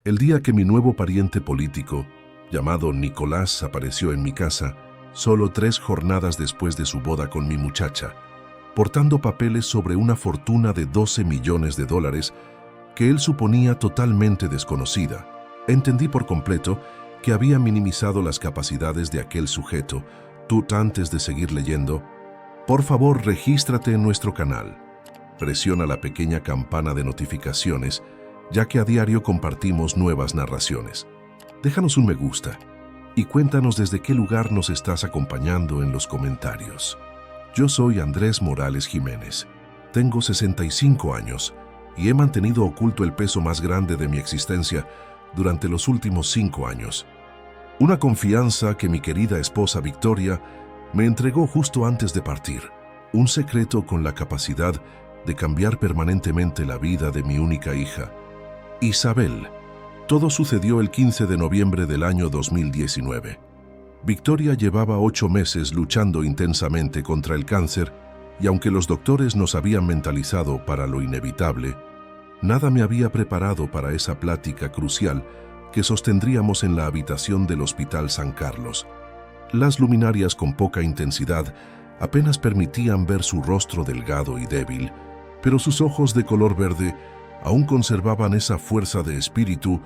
El día que mi nuevo pariente político, llamado Nicolás, apareció en mi casa, solo 3 jornadas después de su boda con mi muchacha, portando papeles sobre una fortuna de $12 millones que él suponía totalmente desconocida, entendí por completo que había minimizado las capacidades de aquel sujeto. Tú, antes de seguir leyendo, por favor, regístrate en nuestro canal. Presiona la pequeña campana de notificaciones, ya que a diario compartimos nuevas narraciones. Déjanos un me gusta y cuéntanos desde qué lugar nos estás acompañando en los comentarios. Yo soy Andrés Morales Jiménez. Tengo 65 años y he mantenido oculto el peso más grande de mi existencia durante los últimos 5 años. Una confianza que mi querida esposa Victoria me entregó justo antes de partir. Un secreto con la capacidad de cambiar permanentemente la vida de mi única hija, Isabel. Todo sucedió el 15 de noviembre del año 2019. Victoria llevaba 8 meses luchando intensamente contra el cáncer y aunque los doctores nos habían mentalizado para lo inevitable, nada me había preparado para esa plática crucial que sostendríamos en la habitación del Hospital San Carlos. Las luminarias con poca intensidad apenas permitían ver su rostro delgado y débil, pero sus ojos de color verde aún conservaban esa fuerza de espíritu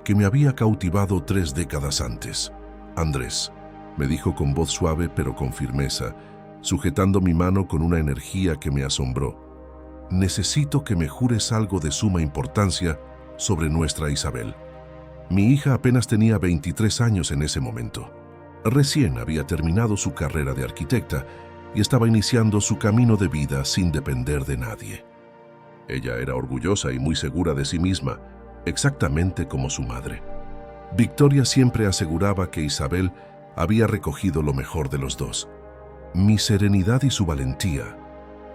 que me había cautivado 3 décadas antes. Andrés, me dijo con voz suave pero con firmeza, sujetando mi mano con una energía que me asombró. Necesito que me jures algo de suma importancia sobre nuestra Isabel. Mi hija apenas tenía 23 años en ese momento. Recién había terminado su carrera de arquitecta y estaba iniciando su camino de vida sin depender de nadie. Ella era orgullosa y muy segura de sí misma, exactamente como su madre. Victoria siempre aseguraba que Isabel había recogido lo mejor de los dos. Mi serenidad y su valentía.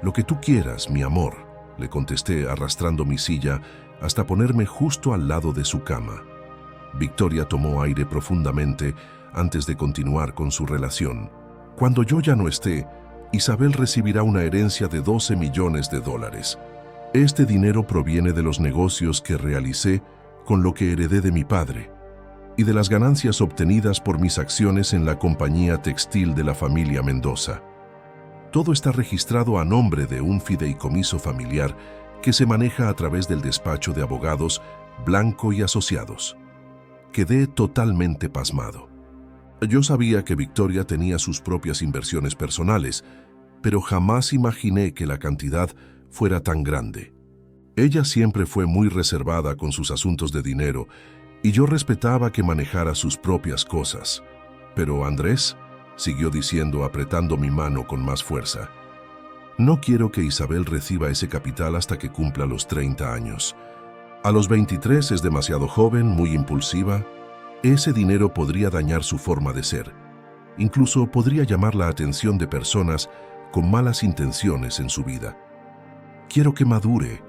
Lo que tú quieras, mi amor, le contesté arrastrando mi silla hasta ponerme justo al lado de su cama. Victoria tomó aire profundamente antes de continuar con su relación. Cuando yo ya no esté, Isabel recibirá una herencia de $12 millones. Este dinero proviene de los negocios que realicé con lo que heredé de mi padre y de las ganancias obtenidas por mis acciones en la compañía textil de la familia Mendoza. Todo está registrado a nombre de un fideicomiso familiar que se maneja a través del despacho de abogados Blanco y Asociados. Quedé totalmente pasmado. Yo sabía que Victoria tenía sus propias inversiones personales, pero jamás imaginé que la cantidad fuera tan grande. Ella siempre fue muy reservada con sus asuntos de dinero y yo respetaba que manejara sus propias cosas. Pero Andrés, siguió diciendo apretando mi mano con más fuerza, no quiero que Isabel reciba ese capital hasta que cumpla los 30 años. A los 23 es demasiado joven, muy impulsiva. Ese dinero podría dañar su forma de ser. Incluso podría llamar la atención de personas con malas intenciones en su vida. Quiero que madure,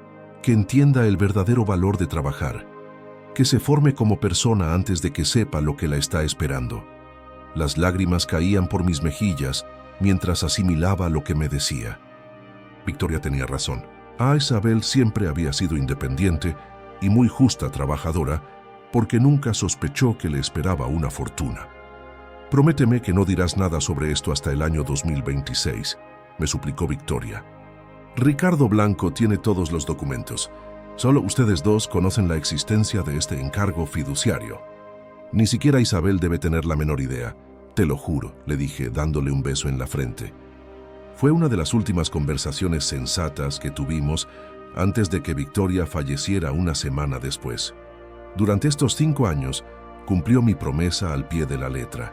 que entienda el verdadero valor de trabajar, que se forme como persona antes de que sepa lo que la está esperando. Las lágrimas caían por mis mejillas mientras asimilaba lo que me decía. Victoria tenía razón. Isabel siempre había sido independiente y muy justa trabajadora, porque nunca sospechó que le esperaba una fortuna. Prométeme que no dirás nada sobre esto hasta el año 2026, me suplicó Victoria. Ricardo Blanco tiene todos los documentos. Solo ustedes dos conocen la existencia de este encargo fiduciario. Ni siquiera Isabel debe tener la menor idea. Te lo juro, le dije, dándole un beso en la frente. Fue una de las últimas conversaciones sensatas que tuvimos antes de que Victoria falleciera una semana después. Durante estos 5 años, cumplió mi promesa al pie de la letra.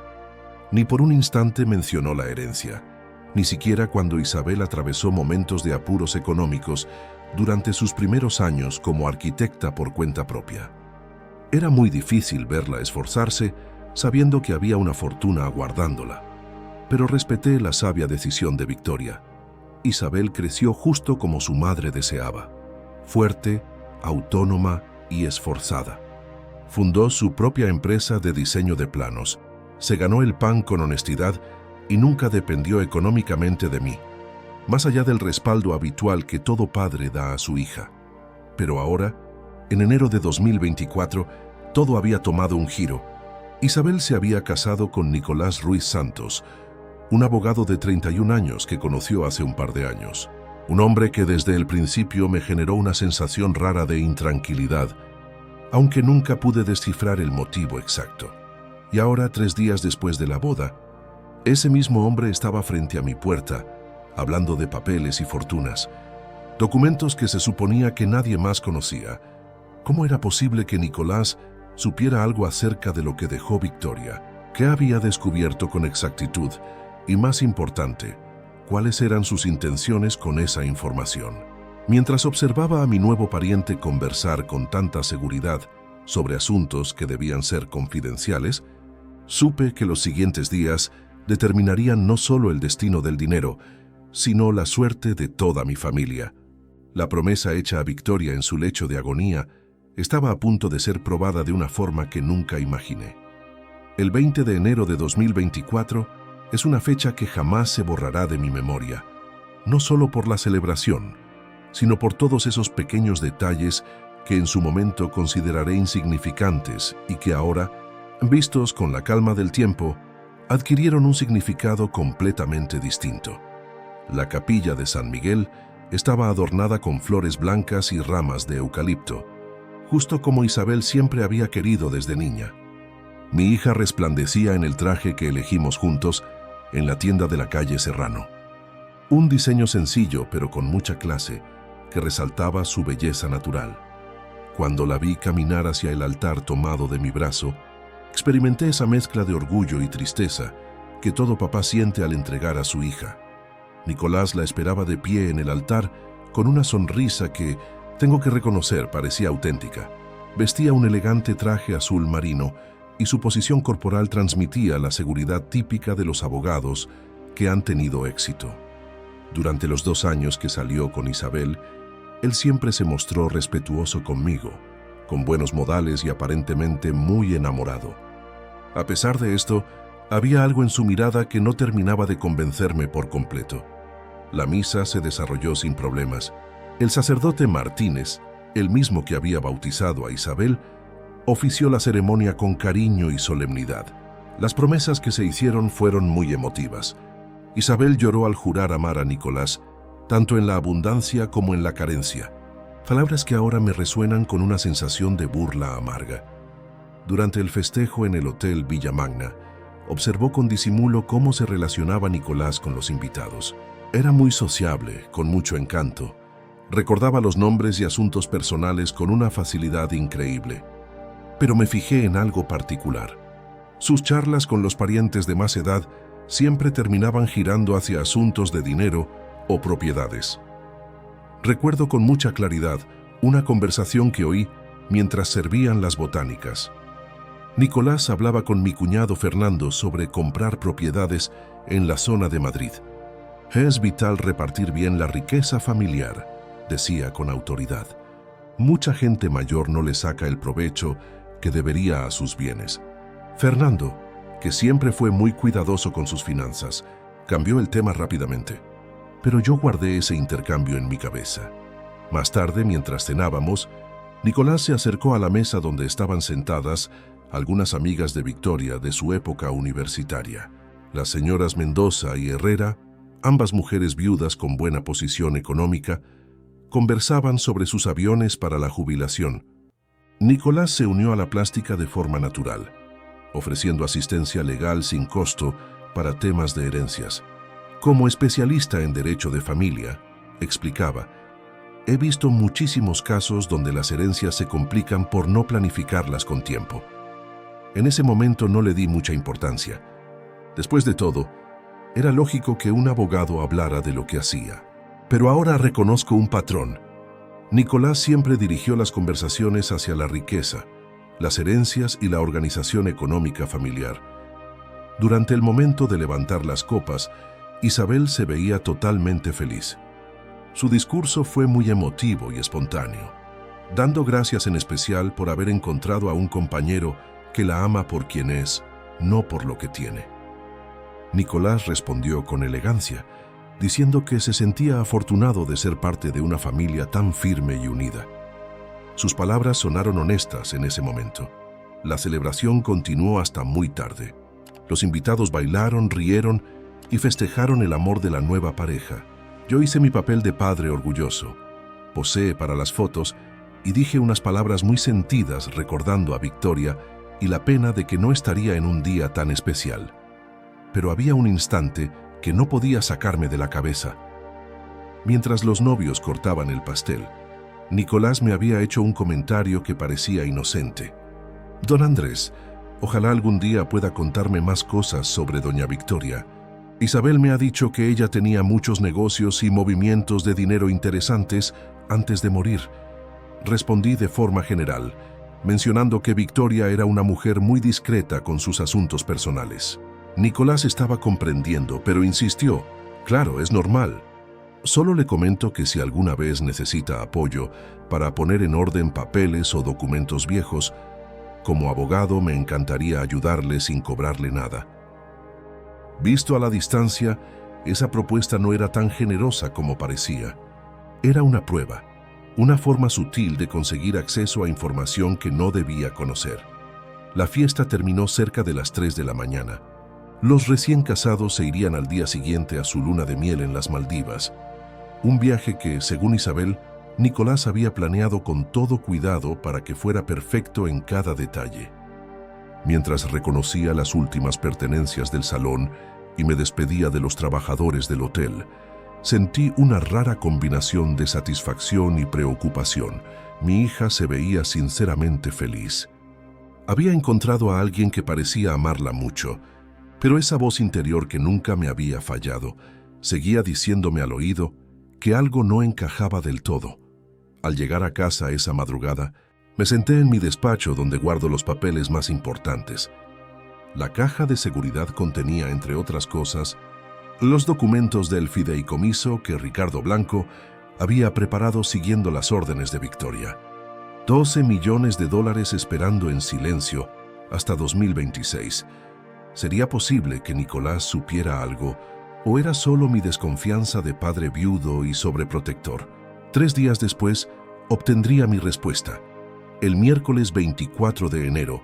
Ni por un instante mencionó la herencia, ni siquiera cuando Isabel atravesó momentos de apuros económicos durante sus primeros años como arquitecta por cuenta propia. Era muy difícil verla esforzarse, sabiendo que había una fortuna aguardándola. Pero respeté la sabia decisión de Victoria. Isabel creció justo como su madre deseaba, fuerte, autónoma y esforzada. Fundó su propia empresa de diseño de planos, se ganó el pan con honestidad y nunca dependió económicamente de mí, más allá del respaldo habitual que todo padre da a su hija. Pero ahora, en enero de 2024, todo había tomado un giro. Isabel se había casado con Nicolás Ruiz Santos, un abogado de 31 años que conoció hace un par de años. Un hombre que desde el principio me generó una sensación rara de intranquilidad, aunque nunca pude descifrar el motivo exacto. Y ahora, 3 días después de la boda, ese mismo hombre estaba frente a mi puerta, hablando de papeles y fortunas, documentos que se suponía que nadie más conocía. ¿Cómo era posible que Nicolás supiera algo acerca de lo que dejó Victoria? ¿Qué había descubierto con exactitud? Y más importante, ¿cuáles eran sus intenciones con esa información? Mientras observaba a mi nuevo pariente conversar con tanta seguridad sobre asuntos que debían ser confidenciales, supe que los siguientes días determinarían no solo el destino del dinero, sino la suerte de toda mi familia. La promesa hecha a Victoria en su lecho de agonía estaba a punto de ser probada de una forma que nunca imaginé. El 20 de enero de 2024 es una fecha que jamás se borrará de mi memoria, no solo por la celebración, sino por todos esos pequeños detalles que en su momento consideraré insignificantes y que ahora, vistos con la calma del tiempo, adquirieron un significado completamente distinto. La capilla de San Miguel estaba adornada con flores blancas y ramas de eucalipto, justo como Isabel siempre había querido desde niña. Mi hija resplandecía en el traje que elegimos juntos en la tienda de la calle Serrano. Un diseño sencillo, pero con mucha clase, que resaltaba su belleza natural. Cuando la vi caminar hacia el altar tomado de mi brazo, experimenté esa mezcla de orgullo y tristeza que todo papá siente al entregar a su hija. Nicolás la esperaba de pie en el altar con una sonrisa que, tengo que reconocer, parecía auténtica. Vestía un elegante traje azul marino y su posición corporal transmitía la seguridad típica de los abogados que han tenido éxito. Durante los 2 años que salió con Isabel, él siempre se mostró respetuoso conmigo, con buenos modales y aparentemente muy enamorado. A pesar de esto, había algo en su mirada que no terminaba de convencerme por completo. La misa se desarrolló sin problemas. El sacerdote Martínez, el mismo que había bautizado a Isabel, ofició la ceremonia con cariño y solemnidad. Las promesas que se hicieron fueron muy emotivas. Isabel lloró al jurar amar a Nicolás, tanto en la abundancia como en la carencia, palabras que ahora me resuenan con una sensación de burla amarga. Durante el festejo en el Hotel Villa Magna, observó con disimulo cómo se relacionaba Nicolás con los invitados. Era muy sociable, con mucho encanto. Recordaba los nombres y asuntos personales con una facilidad increíble. Pero me fijé en algo particular. Sus charlas con los parientes de más edad siempre terminaban girando hacia asuntos de dinero o propiedades. Recuerdo con mucha claridad una conversación que oí mientras servían las botánicas. Nicolás hablaba con mi cuñado Fernando sobre comprar propiedades en la zona de Madrid. Es vital repartir bien la riqueza familiar, decía con autoridad. Mucha gente mayor no le saca el provecho que debería a sus bienes. Fernando, que siempre fue muy cuidadoso con sus finanzas, cambió el tema rápidamente. Pero yo guardé ese intercambio en mi cabeza. Más tarde, mientras cenábamos, Nicolás se acercó a la mesa donde estaban sentadas algunas amigas de Victoria de su época universitaria. Las señoras Mendoza y Herrera, ambas mujeres viudas con buena posición económica, conversaban sobre sus aviones para la jubilación. Nicolás se unió a la plástica de forma natural, ofreciendo asistencia legal sin costo para temas de herencias. Como especialista en derecho de familia, explicaba, he visto muchísimos casos donde las herencias se complican por no planificarlas con tiempo. En ese momento no le di mucha importancia. Después de todo, era lógico que un abogado hablara de lo que hacía. Pero ahora reconozco un patrón. Nicolás siempre dirigió las conversaciones hacia la riqueza, las herencias y la organización económica familiar. Durante el momento de levantar las copas, Isabel se veía totalmente feliz. Su discurso fue muy emotivo y espontáneo, dando gracias en especial por haber encontrado a un compañero que la ama por quien es, no por lo que tiene. Nicolás respondió con elegancia, diciendo que se sentía afortunado de ser parte de una familia tan firme y unida. Sus palabras sonaron honestas en ese momento. La celebración continuó hasta muy tarde. Los invitados bailaron, rieron y festejaron el amor de la nueva pareja. Yo hice mi papel de padre orgulloso. Posé para las fotos y dije unas palabras muy sentidas recordando a Victoria y la pena de que no estaría en un día tan especial. Pero había un instante que no podía sacarme de la cabeza. Mientras los novios cortaban el pastel, Nicolás me había hecho un comentario que parecía inocente. «Don Andrés, ojalá algún día pueda contarme más cosas sobre doña Victoria. Isabel me ha dicho que ella tenía muchos negocios y movimientos de dinero interesantes antes de morir». Respondí de forma general, mencionando que Victoria era una mujer muy discreta con sus asuntos personales. Nicolás estaba comprendiendo, pero insistió. «Claro, es normal. Solo le comento que si alguna vez necesita apoyo para poner en orden papeles o documentos viejos, como abogado me encantaría ayudarle sin cobrarle nada». Visto a la distancia, esa propuesta no era tan generosa como parecía. Era una prueba, una forma sutil de conseguir acceso a información que no debía conocer. La fiesta terminó cerca de las 3 de la mañana. Los recién casados se irían al día siguiente a su luna de miel en las Maldivas, un viaje que, según Isabel, Nicolás había planeado con todo cuidado para que fuera perfecto en cada detalle. Mientras reconocía las últimas pertenencias del salón y me despedía de los trabajadores del hotel, sentí una rara combinación de satisfacción y preocupación. Mi hija se veía sinceramente feliz. Había encontrado a alguien que parecía amarla mucho, pero esa voz interior que nunca me había fallado seguía diciéndome al oído que algo no encajaba del todo. Al llegar a casa esa madrugada, me senté en mi despacho donde guardo los papeles más importantes. La caja de seguridad contenía, entre otras cosas, los documentos del fideicomiso que Ricardo Blanco había preparado siguiendo las órdenes de Victoria. 12 millones de dólares esperando en silencio hasta 2026. ¿Sería posible que Nicolás supiera algo o era solo mi desconfianza de padre viudo y sobreprotector? 3 días después, obtendría mi respuesta. El miércoles 24 de enero,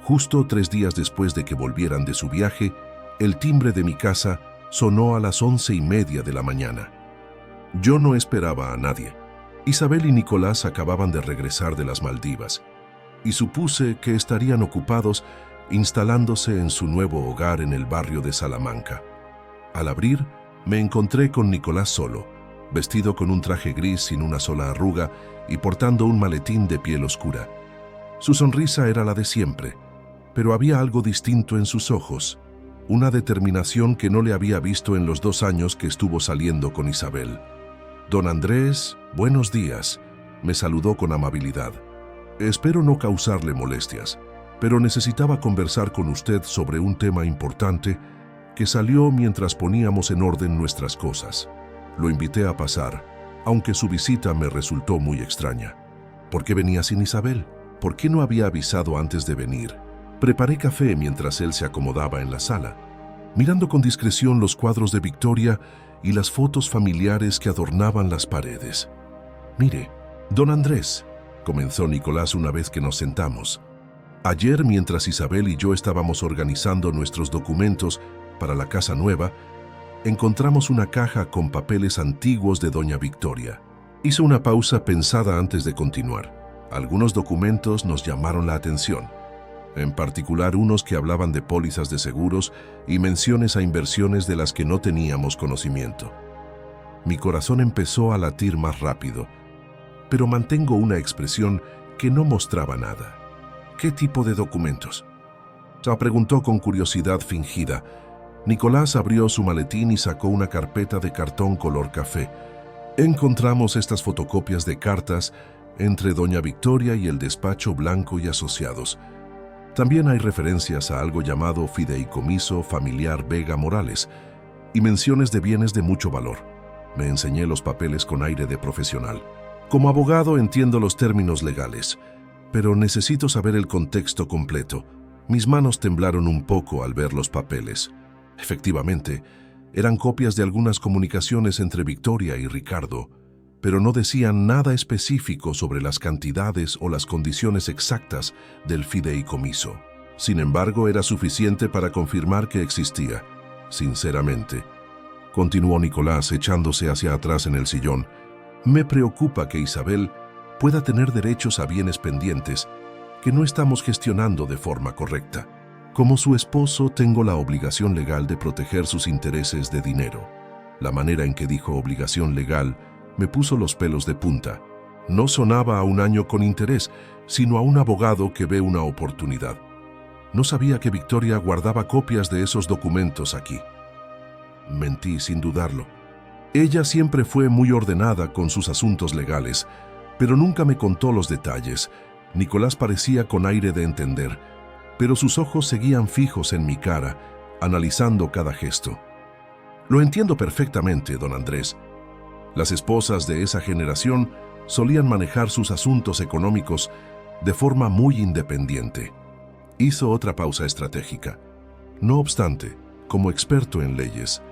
justo 3 días después de que volvieran de su viaje, el timbre de mi casa sonó a las 11:30 de la mañana. Yo no esperaba a nadie. Isabel y Nicolás acababan de regresar de las Maldivas y supuse que estarían ocupados instalándose en su nuevo hogar en el barrio de Salamanca. Al abrir, me encontré con Nicolás solo, vestido con un traje gris sin una sola arruga y portando un maletín de piel oscura. Su sonrisa era la de siempre, pero había algo distinto en sus ojos, una determinación que no le había visto en los 2 años que estuvo saliendo con Isabel. «Don Andrés, buenos días», me saludó con amabilidad. «Espero no causarle molestias, pero necesitaba conversar con usted sobre un tema importante que salió mientras poníamos en orden nuestras cosas». Lo invité a pasar, aunque su visita me resultó muy extraña. ¿Por qué venía sin Isabel? ¿Por qué no había avisado antes de venir? Preparé café mientras él se acomodaba en la sala, mirando con discreción los cuadros de Victoria y las fotos familiares que adornaban las paredes. «Mire, don Andrés», comenzó Nicolás una vez que nos sentamos. «Ayer, mientras Isabel y yo estábamos organizando nuestros documentos para la casa nueva, encontramos una caja con papeles antiguos de doña Victoria». Hizo una pausa pensada antes de continuar. Algunos documentos nos llamaron la atención, en particular unos que hablaban de pólizas de seguros y menciones a inversiones de las que no teníamos conocimiento. Mi corazón empezó a latir más rápido, pero mantengo una expresión que no mostraba nada. «¿Qué tipo de documentos?», preguntó con curiosidad fingida. Nicolás abrió su maletín y sacó una carpeta de cartón color café. Encontramos estas fotocopias de cartas entre doña Victoria y el despacho Blanco y Asociados. También hay referencias a algo llamado Fideicomiso Familiar Vega Morales y menciones de bienes de mucho valor. Me enseñé los papeles con aire de profesional. Como abogado entiendo los términos legales, pero necesito saber el contexto completo. Mis manos temblaron un poco al ver los papeles. Efectivamente, eran copias de algunas comunicaciones entre Victoria y Ricardo. pero no decían nada específico sobre las cantidades o las condiciones exactas del fideicomiso. Sin embargo, era suficiente para confirmar que existía. Sinceramente, continuó Nicolás echándose hacia atrás en el sillón, me preocupa que Isabel pueda tener derechos a bienes pendientes que no estamos gestionando de forma correcta. Como su esposo, tengo la obligación legal de proteger sus intereses de dinero. La manera en que dijo obligación legal me puso los pelos de punta. No sonaba a un año con interés, sino a un abogado que ve una oportunidad. No sabía que Victoria guardaba copias de esos documentos aquí. Mentí sin dudarlo. Ella siempre fue muy ordenada con sus asuntos legales, pero nunca me contó los detalles. Nicolás parecía con aire de entender, pero sus ojos seguían fijos en mi cara, analizando cada gesto. Lo entiendo perfectamente, don Andrés. Las esposas de esa generación solían manejar sus asuntos económicos de forma muy independiente. Hizo otra pausa estratégica. No obstante, como experto en leyes,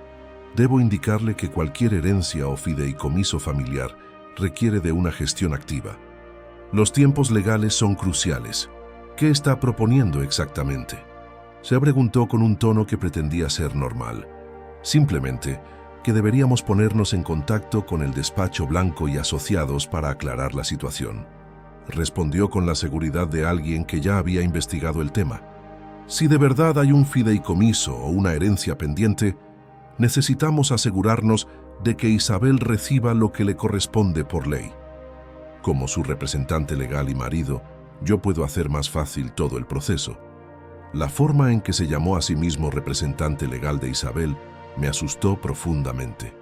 debo indicarle que cualquier herencia o fideicomiso familiar requiere de una gestión activa. Los tiempos legales son cruciales. ¿Qué está proponiendo exactamente? Se preguntó con un tono que pretendía ser normal. Simplemente que deberíamos ponernos en contacto con el despacho Blanco y Asociados para aclarar la situación. Respondió con la seguridad de alguien que ya había investigado el tema. Si de verdad hay un fideicomiso o una herencia pendiente, necesitamos asegurarnos de que Isabel reciba lo que le corresponde por ley. Como su representante legal y marido, yo puedo hacer más fácil todo el proceso. La forma en que se llamó a sí mismo representante legal de Isabel me asustó profundamente.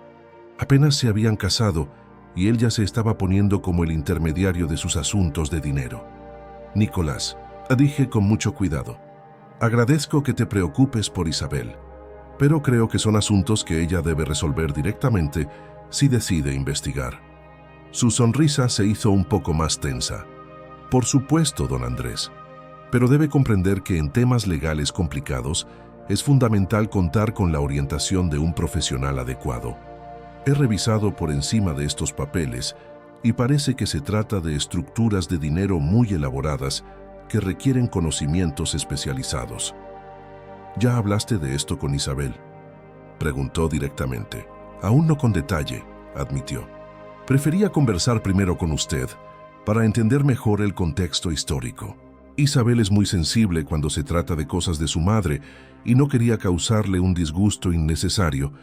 Apenas se habían casado y él ya se estaba poniendo como el intermediario de sus asuntos de dinero. Nicolás, dije con mucho cuidado, agradezco que te preocupes por Isabel, pero creo que son asuntos que ella debe resolver directamente si decide investigar. Su sonrisa se hizo un poco más tensa. Por supuesto, don Andrés, pero debe comprender que en temas legales complicados es fundamental contar con la orientación de un profesional adecuado. He revisado por encima de estos papeles y parece que se trata de estructuras de dinero muy elaboradas que requieren conocimientos especializados. ¿Ya hablaste de esto con Isabel?, preguntó directamente. Aún no con detalle, admitió. Prefería conversar primero con usted para entender mejor el contexto histórico. Isabel es muy sensible cuando se trata de cosas de su madre y no quería causarle un disgusto innecesario.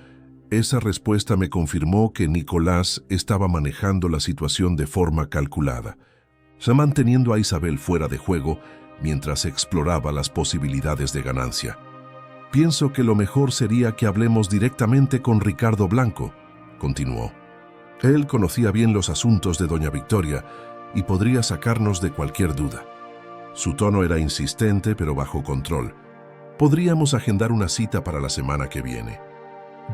Esa respuesta me confirmó que Nicolás estaba manejando la situación de forma calculada, manteniendo a Isabel fuera de juego mientras exploraba las posibilidades de ganancia. Pienso que lo mejor sería que hablemos directamente con Ricardo Blanco, continuó. Él conocía bien los asuntos de doña Victoria y podría sacarnos de cualquier duda. Su tono era insistente pero bajo control. Podríamos agendar una cita para la semana que viene.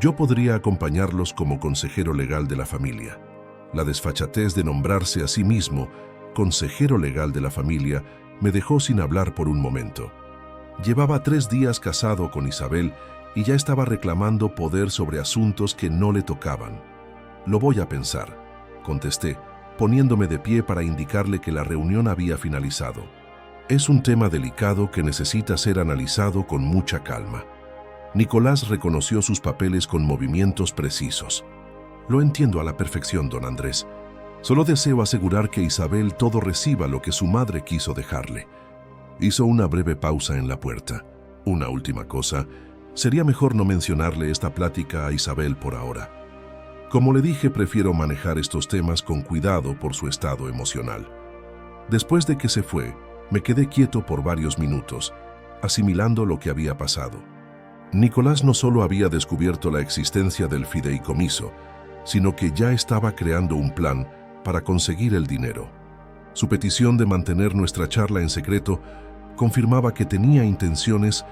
Yo podría acompañarlos como consejero legal de la familia. La desfachatez de nombrarse a sí mismo consejero legal de la familia me dejó sin hablar por un momento. Llevaba 3 días casado con Isabel y ya estaba reclamando poder sobre asuntos que no le tocaban. Lo voy a pensar, contesté, poniéndome de pie para indicarle que la reunión había finalizado. Es un tema delicado que necesita ser analizado con mucha calma. Nicolás reconoció sus papeles con movimientos precisos. Lo entiendo a la perfección, don Andrés. Solo deseo asegurar que Isabel todo reciba lo que su madre quiso dejarle. Hizo una breve pausa en la puerta. Una última cosa, sería mejor no mencionarle esta plática a Isabel por ahora. Como le dije, prefiero manejar estos temas con cuidado por su estado emocional. Después de que se fue, me quedé quieto por varios minutos, asimilando lo que había pasado. Nicolás no solo había descubierto la existencia del fideicomiso, sino que ya estaba creando un plan para conseguir el dinero. Su petición de mantener nuestra charla en secreto confirmaba que tenía intenciones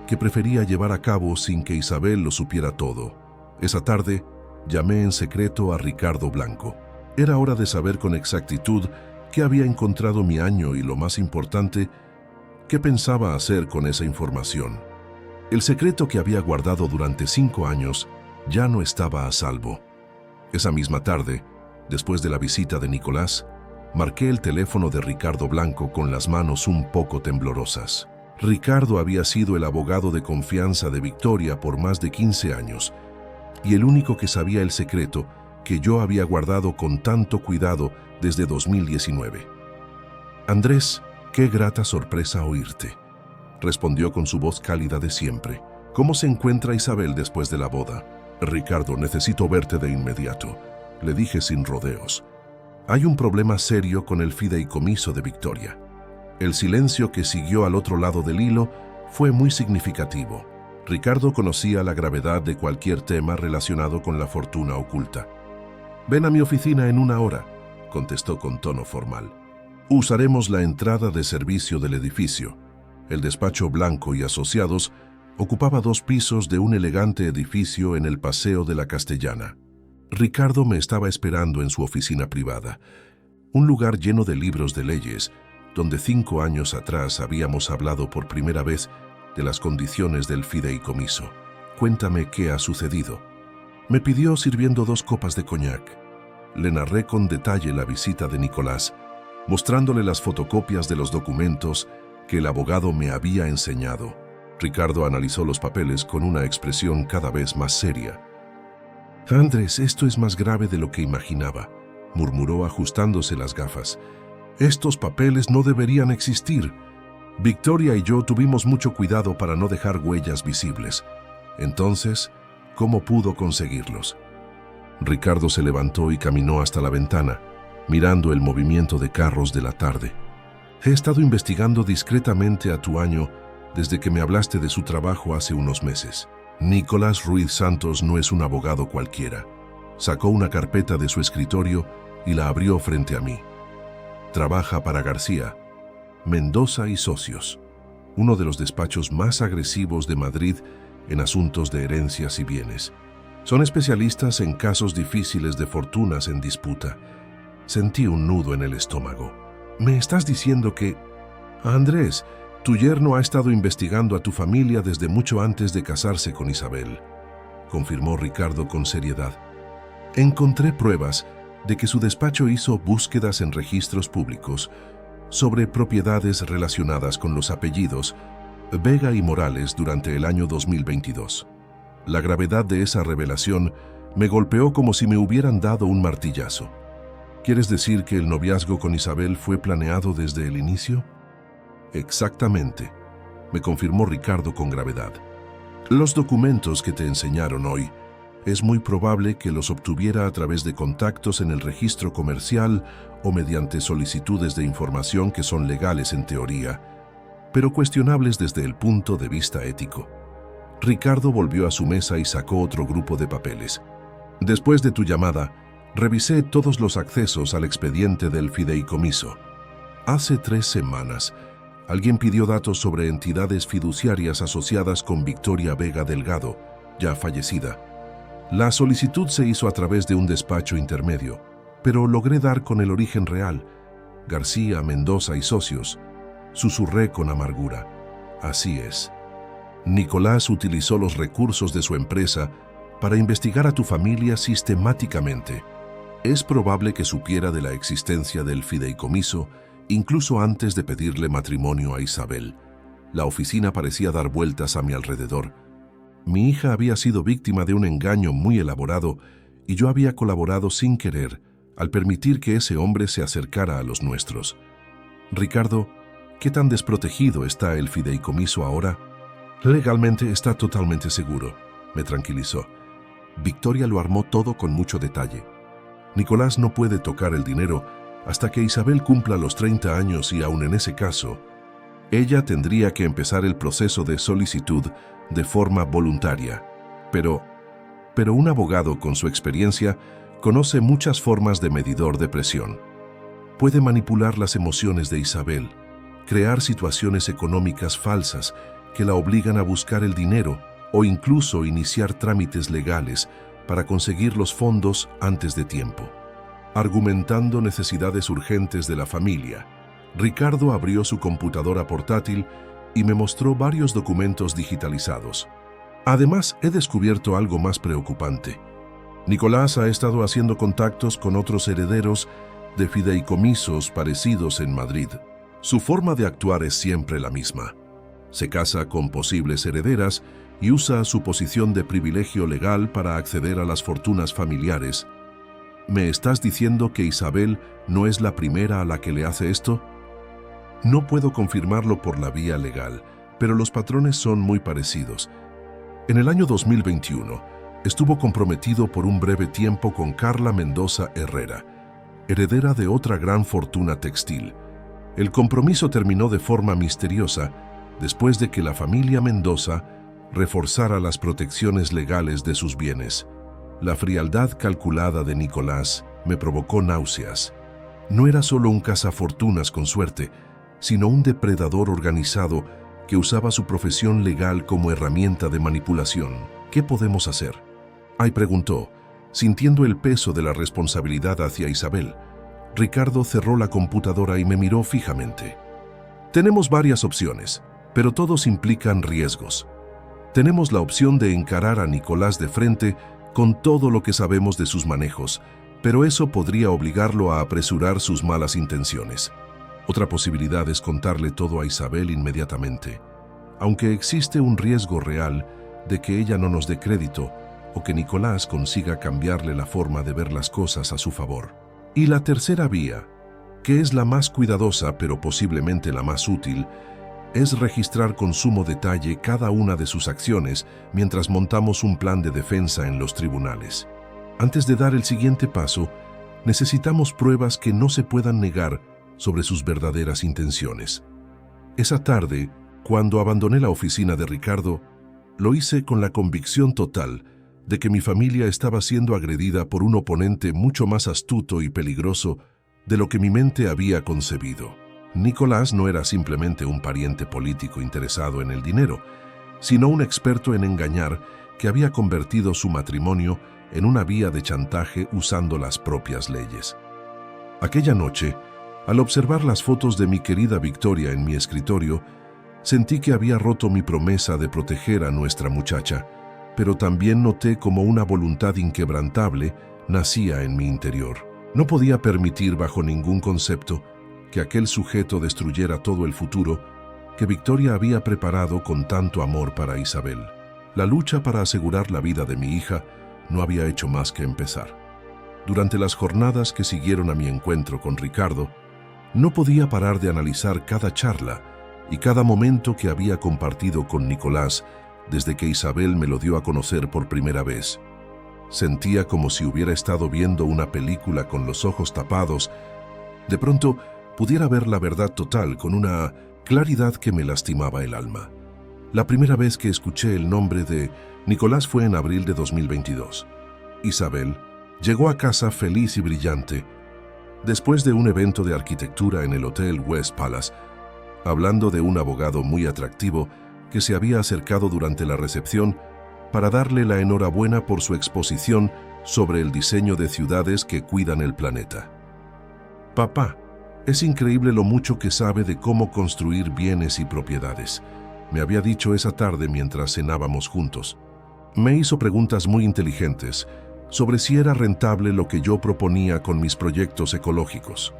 que prefería llevar a cabo sin que Isabel lo supiera todo. Esa tarde, llamé en secreto a Ricardo Blanco. Era hora de saber con exactitud qué había encontrado mi año y, lo más importante, qué pensaba hacer con esa información. El secreto que había guardado durante 5 años ya no estaba a salvo. Esa misma tarde, Después de la visita de Nicolás, marqué el teléfono de Ricardo Blanco con las manos un poco temblorosas. Ricardo había sido el abogado de confianza de Victoria por más de 15 años y el único que sabía el secreto que yo había guardado con tanto cuidado desde 2019. «Andrés, qué grata sorpresa oírte», respondió con su voz cálida de siempre. «¿Cómo se encuentra Isabel después de la boda?» «Ricardo, necesito verte de inmediato», le dije sin rodeos. «Hay un problema serio con el fideicomiso de Victoria». El silencio que siguió al otro lado del hilo fue muy significativo. Ricardo conocía la gravedad de cualquier tema relacionado con la fortuna oculta. «Ven a mi oficina en 1 hora», contestó con tono formal. «Usaremos la entrada de servicio del edificio». El despacho Blanco y Asociados ocupaba 2 pisos de un elegante edificio en el Paseo de la Castellana. Ricardo me estaba esperando en su oficina privada, un lugar lleno de libros de leyes, donde 5 años atrás habíamos hablado por primera vez de las condiciones del fideicomiso. «Cuéntame qué ha sucedido». Me pidió sirviendo 2 copas de coñac. Le narré con detalle la visita de Nicolás, mostrándole las fotocopias de los documentos que el abogado me había enseñado. Ricardo analizó los papeles con una expresión cada vez más seria. «Andrés, esto es más grave de lo que imaginaba», murmuró ajustándose las gafas. «Estos papeles no deberían existir. Victoria y yo tuvimos mucho cuidado para no dejar huellas visibles. Entonces, ¿cómo pudo conseguirlos?» Ricardo se levantó y caminó hasta la ventana, mirando el movimiento de carros de la tarde. «He estado investigando discretamente a tu año desde que me hablaste de su trabajo hace unos meses. Nicolás Ruiz Santos no es un abogado cualquiera». Sacó una carpeta de su escritorio y la abrió frente a mí. «Trabaja para García, Mendoza y Socios, uno de los despachos más agresivos de Madrid en asuntos de herencias y bienes. Son especialistas en casos difíciles de fortunas en disputa». Sentí un nudo en el estómago. «¿Me estás diciendo que...?» «Andrés, tu yerno ha estado investigando a tu familia desde mucho antes de casarse con Isabel», confirmó Ricardo con seriedad. «Encontré pruebas de que su despacho hizo búsquedas en registros públicos sobre propiedades relacionadas con los apellidos Vega y Morales durante el año 2022. La gravedad de esa revelación me golpeó como si me hubieran dado un martillazo. ¿Quieres decir que el noviazgo con Isabel fue planeado desde el inicio?» «Exactamente», me confirmó Ricardo con gravedad. «Los documentos que te enseñaron hoy es muy probable que los obtuviera a través de contactos en el registro comercial o mediante solicitudes de información que son legales en teoría, pero cuestionables desde el punto de vista ético». Ricardo volvió a su mesa y sacó otro grupo de papeles. «Después de tu llamada, revisé todos los accesos al expediente del fideicomiso. Hace 3 semanas, alguien pidió datos sobre entidades fiduciarias asociadas con Victoria Vega Delgado, ya fallecida. La solicitud se hizo a través de un despacho intermedio, pero logré dar con el origen real: García, Mendoza y Socios. Susurré con amargura. Así es. Nicolás utilizó los recursos de su empresa para investigar a tu familia sistemáticamente. Es probable que supiera de la existencia del fideicomiso incluso antes de pedirle matrimonio a Isabel. La oficina parecía dar vueltas a mi alrededor. Mi hija había sido víctima de un engaño muy elaborado y yo había colaborado sin querer al permitir que ese hombre se acercara a los nuestros. Ricardo, ¿qué tan desprotegido está el fideicomiso ahora? Legalmente está totalmente seguro, me tranquilizó. Victoria lo armó todo con mucho detalle. Nicolás no puede tocar el dinero hasta que Isabel cumpla los 30 años y aun en ese caso, ella tendría que empezar el proceso de solicitud de forma voluntaria. Pero un abogado con su experiencia conoce muchas formas de medidor de presión. Puede manipular las emociones de Isabel, crear situaciones económicas falsas que la obligan a buscar el dinero o incluso iniciar trámites legales para conseguir los fondos antes de tiempo. Argumentando necesidades urgentes de la familia, Ricardo abrió su computadora portátil y me mostró varios documentos digitalizados. Además, he descubierto algo más preocupante. Nicolás ha estado haciendo contactos con otros herederos de fideicomisos parecidos en Madrid. Su forma de actuar es siempre la misma. Se casa con posibles herederas y usa su posición de privilegio legal para acceder a las fortunas familiares. ¿Me estás diciendo que Isabel no es la primera a la que le hace esto? No puedo confirmarlo por la vía legal, pero los patrones son muy parecidos. En el año 2021, estuvo comprometido por un breve tiempo con Carla Mendoza Herrera, heredera de otra gran fortuna textil. El compromiso terminó de forma misteriosa después de que la familia Mendoza reforzara las protecciones legales de sus bienes. La frialdad calculada de Nicolás me provocó náuseas. No era solo un cazafortunas con suerte, sino un depredador organizado que usaba su profesión legal como herramienta de manipulación. ¿Qué podemos hacer? Ay, preguntó, sintiendo el peso de la responsabilidad hacia Isabel. Ricardo cerró la computadora y me miró fijamente. Tenemos varias opciones, pero todos implican riesgos. Tenemos la opción de encarar a Nicolás de frente con todo lo que sabemos de sus manejos, pero eso podría obligarlo a apresurar sus malas intenciones. Otra posibilidad es contarle todo a Isabel inmediatamente, aunque existe un riesgo real de que ella no nos dé crédito o que Nicolás consiga cambiarle la forma de ver las cosas a su favor. Y la tercera vía, que es la más cuidadosa pero posiblemente la más útil, es registrar con sumo detalle cada una de sus acciones mientras montamos un plan de defensa en los tribunales. Antes de dar el siguiente paso, necesitamos pruebas que no se puedan negar sobre sus verdaderas intenciones. Esa tarde, cuando abandoné la oficina de Ricardo, lo hice con la convicción total de que mi familia estaba siendo agredida por un oponente mucho más astuto y peligroso de lo que mi mente había concebido. Nicolás no era simplemente un pariente político interesado en el dinero, sino un experto en engañar que había convertido su matrimonio en una vía de chantaje usando las propias leyes. Aquella noche, al observar las fotos de mi querida Victoria en mi escritorio, sentí que había roto mi promesa de proteger a nuestra muchacha, pero también noté como una voluntad inquebrantable nacía en mi interior. No podía permitir bajo ningún concepto que aquel sujeto destruyera todo el futuro que Victoria había preparado con tanto amor para Isabel. La lucha para asegurar la vida de mi hija no había hecho más que empezar. Durante las jornadas que siguieron a mi encuentro con Ricardo, no podía parar de analizar cada charla y cada momento que había compartido con Nicolás desde que Isabel me lo dio a conocer por primera vez. Sentía como si hubiera estado viendo una película con los ojos tapados. De pronto, pudiera ver la verdad total con una claridad que me lastimaba el alma. La primera vez que escuché el nombre de Nicolás fue en abril de 2022. Isabel llegó a casa feliz y brillante, después de un evento de arquitectura en el Hotel West Palace, hablando de un abogado muy atractivo que se había acercado durante la recepción para darle la enhorabuena por su exposición sobre el diseño de ciudades que cuidan el planeta. Papá, es increíble lo mucho que sabe de cómo construir bienes y propiedades, me había dicho esa tarde mientras cenábamos juntos. Me hizo preguntas muy inteligentes sobre si era rentable lo que yo proponía con mis proyectos ecológicos.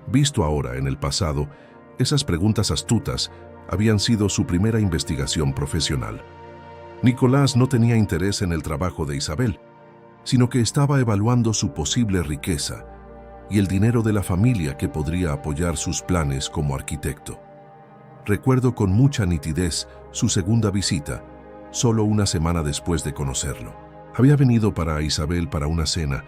Visto ahora en el pasado, esas preguntas astutas habían sido su primera investigación profesional. Nicolás no tenía interés en el trabajo de Isabel, sino que estaba evaluando su posible riqueza y el dinero de la familia que podría apoyar sus planes como arquitecto. Recuerdo con mucha nitidez su segunda visita, solo una semana después de conocerlo. Había venido para Isabel para una cena,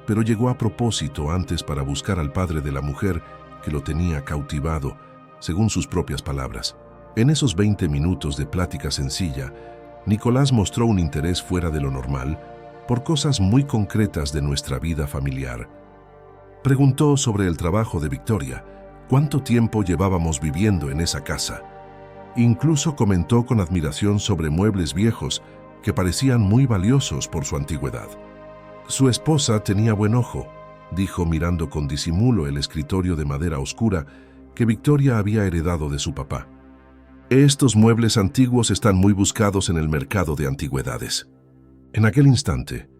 pero llegó a propósito antes para buscar al padre de la mujer que lo tenía cautivado, según sus propias palabras. En esos 20 minutos de plática sencilla, Nicolás mostró un interés fuera de lo normal por cosas muy concretas de nuestra vida familiar. Preguntó sobre el trabajo de Victoria, cuánto tiempo llevábamos viviendo en esa casa. Incluso comentó con admiración sobre muebles viejos que parecían muy valiosos por su antigüedad. Su esposa tenía buen ojo, dijo mirando con disimulo el escritorio de madera oscura que Victoria había heredado de su papá. Estos muebles antiguos están muy buscados en el mercado de antigüedades. En aquel instante,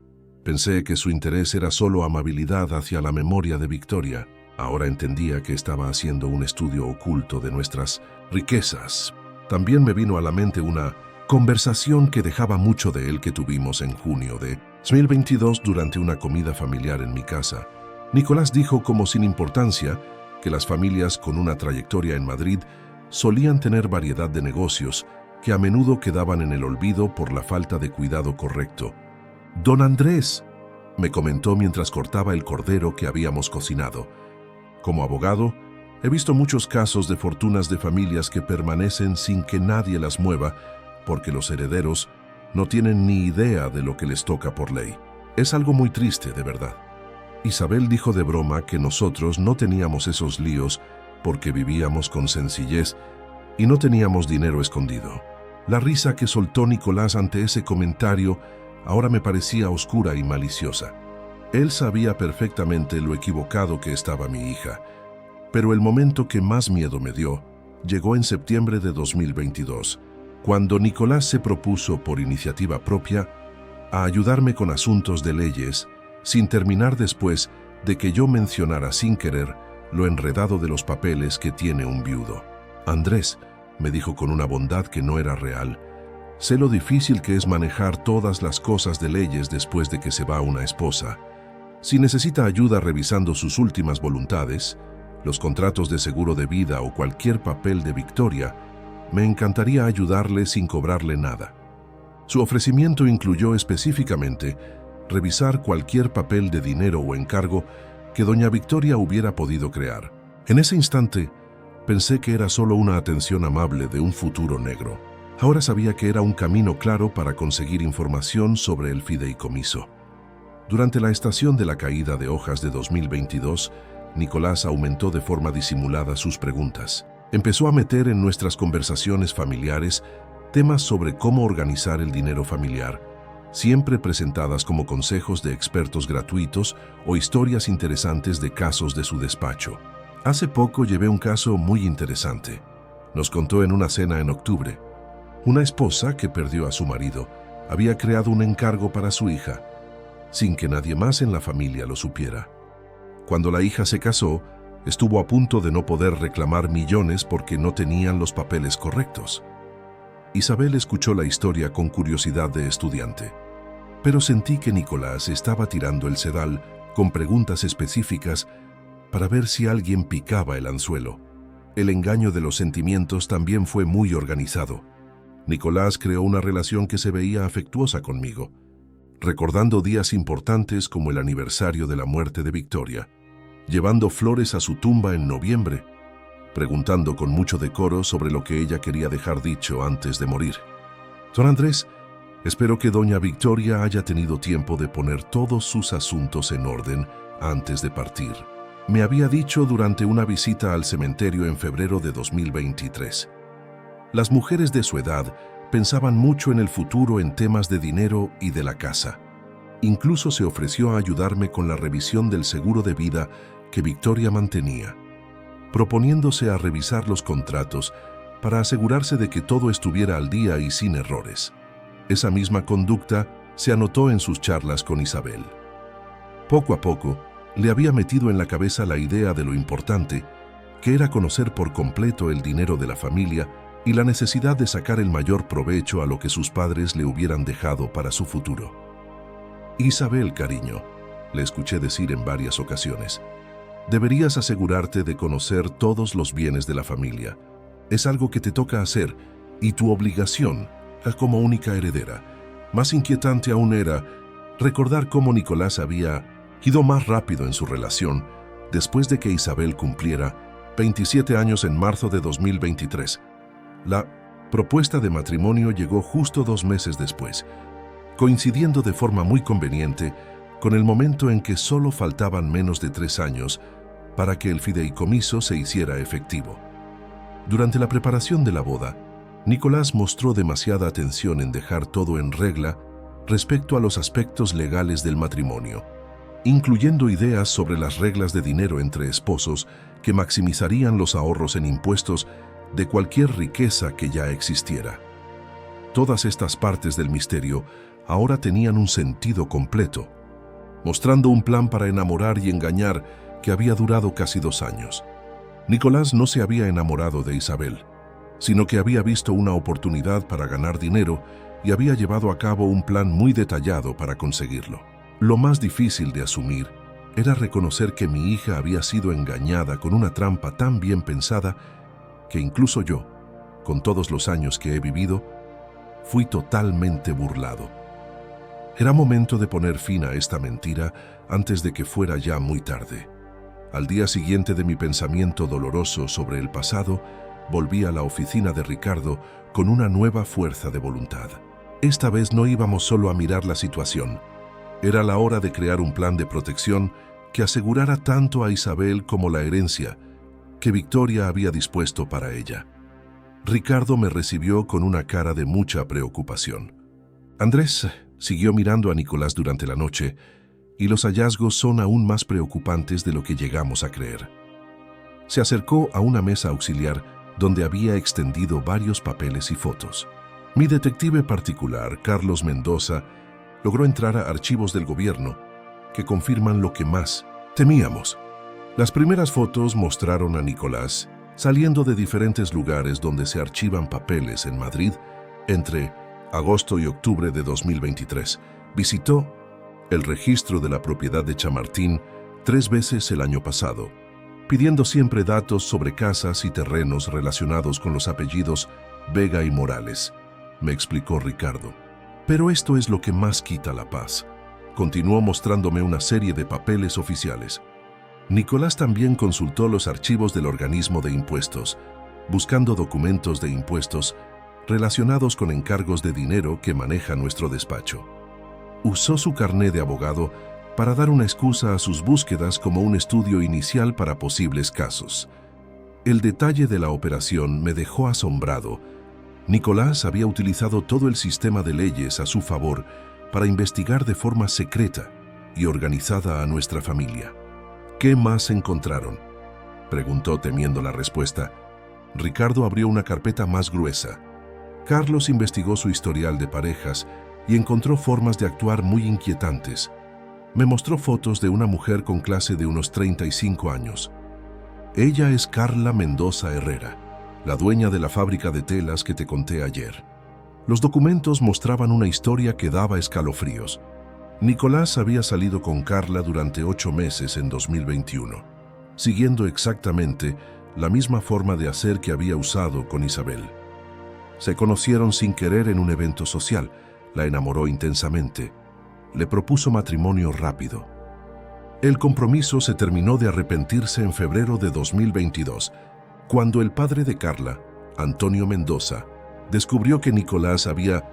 Pensé que su interés era solo amabilidad hacia la memoria de Victoria. Ahora entendía que estaba haciendo un estudio oculto de nuestras riquezas. También me vino a la mente una conversación que dejaba mucho de él que tuvimos en junio de 2022 durante una comida familiar en mi casa. Nicolás dijo como sin importancia que las familias con una trayectoria en Madrid solían tener variedad de negocios que a menudo quedaban en el olvido por la falta de cuidado correcto. «Don Andrés», me comentó mientras cortaba el cordero que habíamos cocinado. Como abogado, he visto muchos casos de fortunas de familias que permanecen sin que nadie las mueva porque los herederos no tienen ni idea de lo que les toca por ley. Es algo muy triste, de verdad. Isabel dijo de broma que nosotros no teníamos esos líos porque vivíamos con sencillez y no teníamos dinero escondido. La risa que soltó Nicolás ante ese comentario ahora me parecía oscura y maliciosa. Él sabía perfectamente lo equivocado que estaba mi hija, pero el momento que más miedo me dio llegó en septiembre de 2022, cuando Nicolás se propuso por iniciativa propia a ayudarme con asuntos de leyes, sin terminar después de que yo mencionara sin querer lo enredado de los papeles que tiene un viudo. «Andrés», me dijo con una bondad que no era real, «sé lo difícil que es manejar todas las cosas de leyes después de que se va una esposa. Si necesita ayuda revisando sus últimas voluntades, los contratos de seguro de vida o cualquier papel de Victoria, me encantaría ayudarle sin cobrarle nada». Su ofrecimiento incluyó específicamente revisar cualquier papel de dinero o encargo que doña Victoria hubiera podido crear. En ese instante, pensé que era solo una atención amable de un futuro negro. Ahora sabía que era un camino claro para conseguir información sobre el fideicomiso. Durante la estación de la caída de hojas de 2022, Nicolás aumentó de forma disimulada sus preguntas. Empezó a meter en nuestras conversaciones familiares temas sobre cómo organizar el dinero familiar, siempre presentadas como consejos de expertos gratuitos o historias interesantes de casos de su despacho. Hace poco llevé un caso muy interesante. Nos contó en una cena en octubre. Una esposa que perdió a su marido había creado un encargo para su hija, sin que nadie más en la familia lo supiera. Cuando la hija se casó, estuvo a punto de no poder reclamar millones porque no tenían los papeles correctos. Isabel escuchó la historia con curiosidad de estudiante, pero sentí que Nicolás estaba tirando el sedal con preguntas específicas para ver si alguien picaba el anzuelo. El engaño de los sentimientos también fue muy organizado. Nicolás creó una relación que se veía afectuosa conmigo, recordando días importantes como el aniversario de la muerte de Victoria, llevando flores a su tumba en noviembre, preguntando con mucho decoro sobre lo que ella quería dejar dicho antes de morir. «Don Andrés, espero que doña Victoria haya tenido tiempo de poner todos sus asuntos en orden antes de partir», me había dicho durante una visita al cementerio en febrero de 2023. Las mujeres de su edad pensaban mucho en el futuro en temas de dinero y de la casa. Incluso se ofreció a ayudarme con la revisión del seguro de vida que Victoria mantenía, proponiéndose a revisar los contratos para asegurarse de que todo estuviera al día y sin errores. Esa misma conducta se anotó en sus charlas con Isabel. Poco a poco, le había metido en la cabeza la idea de lo importante que era conocer por completo el dinero de la familia y la necesidad de sacar el mayor provecho a lo que sus padres le hubieran dejado para su futuro. «Isabel, cariño», le escuché decir en varias ocasiones, «deberías asegurarte de conocer todos los bienes de la familia. Es algo que te toca hacer y tu obligación como única heredera». Más inquietante aún era recordar cómo Nicolás había ido más rápido en su relación después de que Isabel cumpliera 27 años en marzo de 2023. La propuesta de matrimonio llegó justo 2 meses después, coincidiendo de forma muy conveniente con el momento en que solo faltaban menos de 3 años para que el fideicomiso se hiciera efectivo. Durante la preparación de la boda, Nicolás mostró demasiada atención en dejar todo en regla respecto a los aspectos legales del matrimonio, incluyendo ideas sobre las reglas de dinero entre esposos que maximizarían los ahorros en impuestos de cualquier riqueza que ya existiera. Todas estas partes del misterio ahora tenían un sentido completo. mostrando un plan para enamorar y engañar que había durado casi 2 años. Nicolás no se había enamorado de Isabel, sino que había visto una oportunidad para ganar dinero y había llevado a cabo un plan muy detallado para conseguirlo. Lo más difícil de asumir era reconocer que mi hija había sido engañada con una trampa tan bien pensada que incluso yo, con todos los años que he vivido, fui totalmente burlado. Era momento de poner fin a esta mentira antes de que fuera ya muy tarde. Al día siguiente de mi pensamiento doloroso sobre el pasado, volví a la oficina de Ricardo con una nueva fuerza de voluntad. Esta vez no íbamos solo a mirar la situación. Era la hora de crear un plan de protección que asegurara tanto a Isabel como la herencia que Victoria había dispuesto para ella. Ricardo me recibió con una cara de mucha preocupación. Andrés siguió mirando a Nicolás durante la noche y los hallazgos son aún más preocupantes de lo que llegamos a creer. Se acercó a una mesa auxiliar donde había extendido varios papeles y fotos. Mi detective particular, Carlos Mendoza, logró entrar a archivos del gobierno que confirman lo que más temíamos. Las primeras fotos mostraron a Nicolás saliendo de diferentes lugares donde se archivan papeles en Madrid entre agosto y octubre de 2023. Visitó el registro de la propiedad de Chamartín 3 veces el año pasado, pidiendo siempre datos sobre casas y terrenos relacionados con los apellidos Vega y Morales, me explicó Ricardo. Pero esto es lo que más quita la paz. Continuó mostrándome una serie de papeles oficiales. Nicolás también consultó los archivos del organismo de impuestos, buscando documentos de impuestos relacionados con encargos de dinero que maneja nuestro despacho. Usó su carné de abogado para dar una excusa a sus búsquedas como un estudio inicial para posibles casos. El detalle de la operación me dejó asombrado. Nicolás había utilizado todo el sistema de leyes a su favor para investigar de forma secreta y organizada a nuestra familia. ¿Qué más encontraron?, preguntó temiendo la respuesta. Ricardo abrió una carpeta más gruesa. Carlos investigó su historial de parejas y encontró formas de actuar muy inquietantes. Me mostró fotos de una mujer con clase de unos 35 años. Ella es Carla Mendoza Herrera, la dueña de la fábrica de telas que te conté ayer. Los documentos mostraban una historia que daba escalofríos. Nicolás había salido con Carla durante 8 meses en 2021, siguiendo exactamente la misma forma de hacer que había usado con Isabel. Se conocieron sin querer en un evento social, la enamoró intensamente, le propuso matrimonio rápido. El compromiso se terminó de arrepentirse en febrero de 2022, cuando el padre de Carla, Antonio Mendoza, descubrió que Nicolás había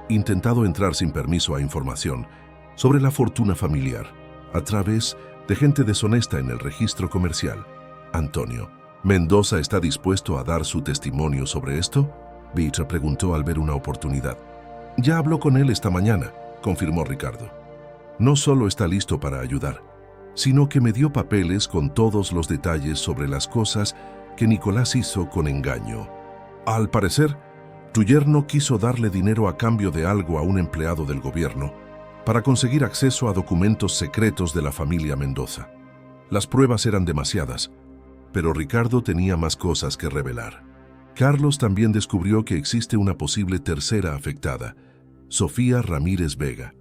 intentado entrar sin permiso a información sobre la fortuna familiar, a través de gente deshonesta en el registro comercial. Antonio Mendoza está dispuesto a dar su testimonio sobre esto, Vitra preguntó al ver una oportunidad. Ya habló con él esta mañana, confirmó Ricardo. No solo está listo para ayudar, sino que me dio papeles con todos los detalles sobre las cosas que Nicolás hizo con engaño. Al parecer, tu yerno quiso darle dinero a cambio de algo a un empleado del gobierno para conseguir acceso a documentos secretos de la familia Mendoza. Las pruebas eran demasiadas, pero Ricardo tenía más cosas que revelar. Carlos también descubrió que existe una posible tercera afectada, Sofía Ramírez Vega,